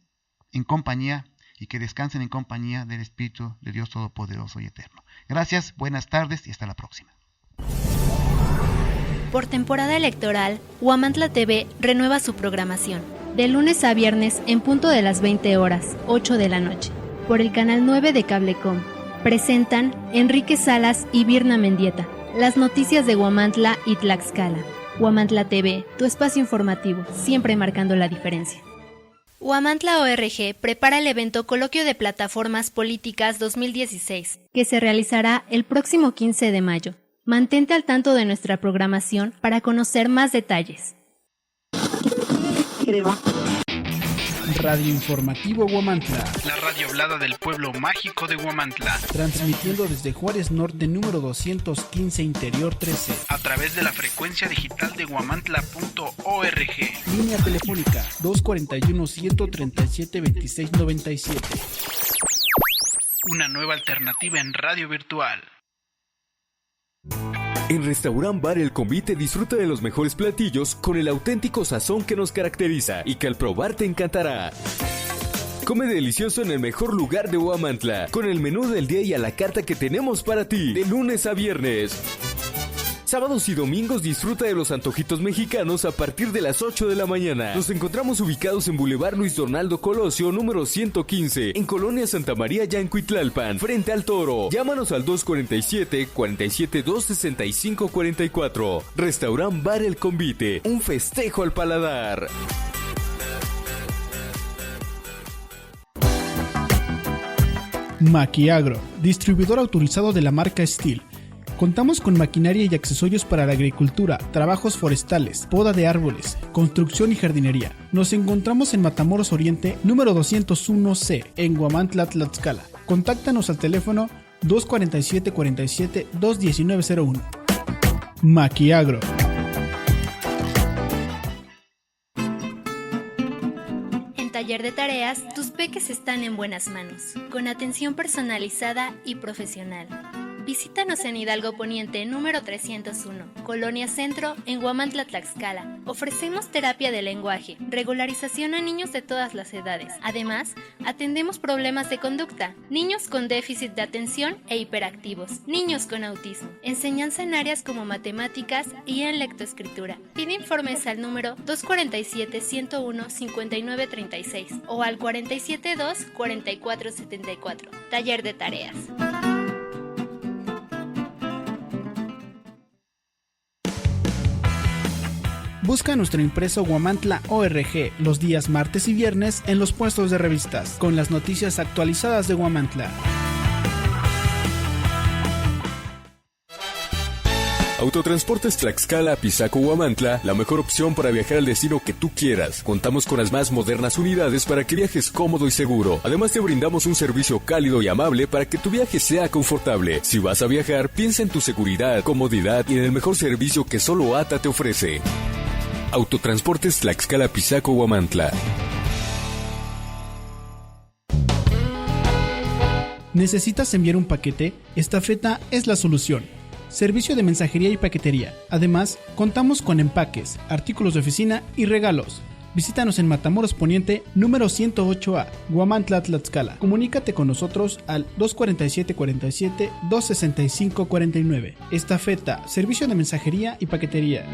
en compañía y que descansen en compañía del Espíritu de Dios Todopoderoso y Eterno. Gracias, buenas tardes y hasta la próxima. Por temporada electoral, Huamantla TV renueva su programación. De lunes a viernes en punto de las 20 horas, 8 de la noche. Por el canal 9 de Cablecom. Presentan Enrique Salas y Virna Mendieta. Las noticias de Huamantla y Tlaxcala. Huamantla TV, tu espacio informativo, siempre marcando la diferencia. Huamantla ORG prepara el evento Coloquio de Plataformas Políticas 2016, que se realizará el próximo 15 de mayo. Mantente al tanto de nuestra programación para conocer más detalles. Radio Informativo Huamantla. La radio hablada del pueblo mágico de Huamantla. Transmitiendo desde Juárez Norte número 215 Interior 13. A través de la frecuencia digital de huamantla.org. Línea telefónica 241-137-2697. Una nueva alternativa en radio virtual. En Restaurant Bar El Convite disfruta de los mejores platillos con el auténtico sazón que nos caracteriza y que al probar te encantará. Come delicioso en el mejor lugar de Huamantla, con el menú del día y a la carta que tenemos para ti, de lunes a viernes. Sábados y domingos disfruta de los antojitos mexicanos a partir de las 8 de la mañana. Nos encontramos ubicados en Boulevard Luis Donaldo Colosio, número 115, en Colonia Santa María, Yancuitlalpan, frente al Toro. Llámanos al 247-47-265-44. Restaurant Bar El Convite, un festejo al paladar. Maquiagro, distribuidor autorizado de la marca Steel. Contamos con maquinaria y accesorios para la agricultura, trabajos forestales, poda de árboles, construcción y jardinería. Nos encontramos en Matamoros Oriente, número 201C, en Huamantla, Tlaxcala. Contáctanos al teléfono 247-47-21901. Maquiagro. En Taller de Tareas, tus peques están en buenas manos, con atención personalizada y profesional. Visítanos en Hidalgo Poniente número 301, Colonia Centro, en Huamantla, Tlaxcala. Ofrecemos terapia de lenguaje, regularización a niños de todas las edades. Además, atendemos problemas de conducta, niños con déficit de atención e hiperactivos, niños con autismo, enseñanza en áreas como matemáticas y en lectoescritura. Pide informes al número 247-101-5936 o al 472-4474. Taller de tareas. Busca nuestro impreso Huamantla ORG los días martes y viernes en los puestos de revistas, con las noticias actualizadas de Huamantla. Autotransportes Tlaxcala, Pisaco, Huamantla, la mejor opción para viajar al destino que tú quieras. Contamos con las más modernas unidades para que viajes cómodo y seguro. Además te brindamos un servicio cálido y amable para que tu viaje sea confortable. Si vas a viajar, piensa en tu seguridad, comodidad y en el mejor servicio que solo ATA te ofrece. Autotransportes Tlaxcala, Pisaco, Huamantla. ¿Necesitas enviar un paquete? Estafeta es la solución. Servicio de mensajería y paquetería. Además, contamos con empaques, artículos de oficina y regalos. Visítanos en Matamoros Poniente, número 108A, Huamantla, Tlaxcala. Comunícate con nosotros al 247-47-265-49. Estafeta, servicio de mensajería y paquetería.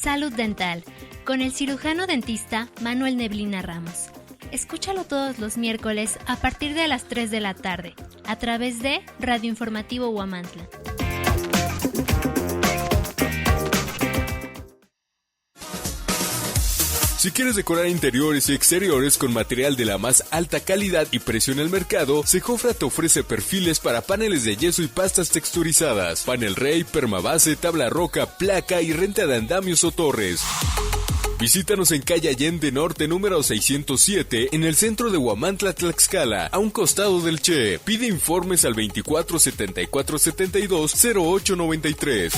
Salud Dental, con el cirujano dentista Manuel Neblina Ramos. Escúchalo todos los miércoles a partir de las 3 de la tarde, a través de Radio Informativo Huamantla. Si quieres decorar interiores y exteriores con material de la más alta calidad y precio en el mercado, Sejofra te ofrece perfiles para paneles de yeso y pastas texturizadas, panel rey, permabase, tabla roca, placa y renta de andamios o torres. Visítanos en calle Allende Norte número 607 en el centro de Huamantla, Tlaxcala, a un costado del Che. Pide informes al 24 74 72 08 93.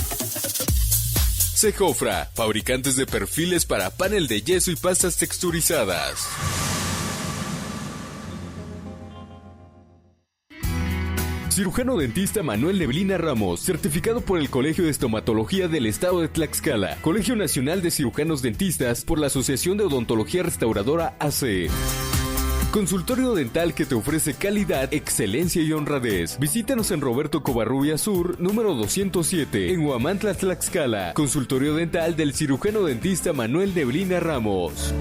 Sejofra, fabricantes de perfiles para panel de yeso y pastas texturizadas. Cirujano dentista Manuel Neblina Ramos, certificado por el Colegio de Estomatología del Estado de Tlaxcala, Colegio Nacional de Cirujanos Dentistas por la Asociación de Odontología Restauradora AC. Consultorio dental que te ofrece calidad, excelencia y honradez. Visítanos en Roberto Covarrubia Sur, número 207, en Huamantla, Tlaxcala. Consultorio dental del cirujano dentista Manuel Neblina Ramos.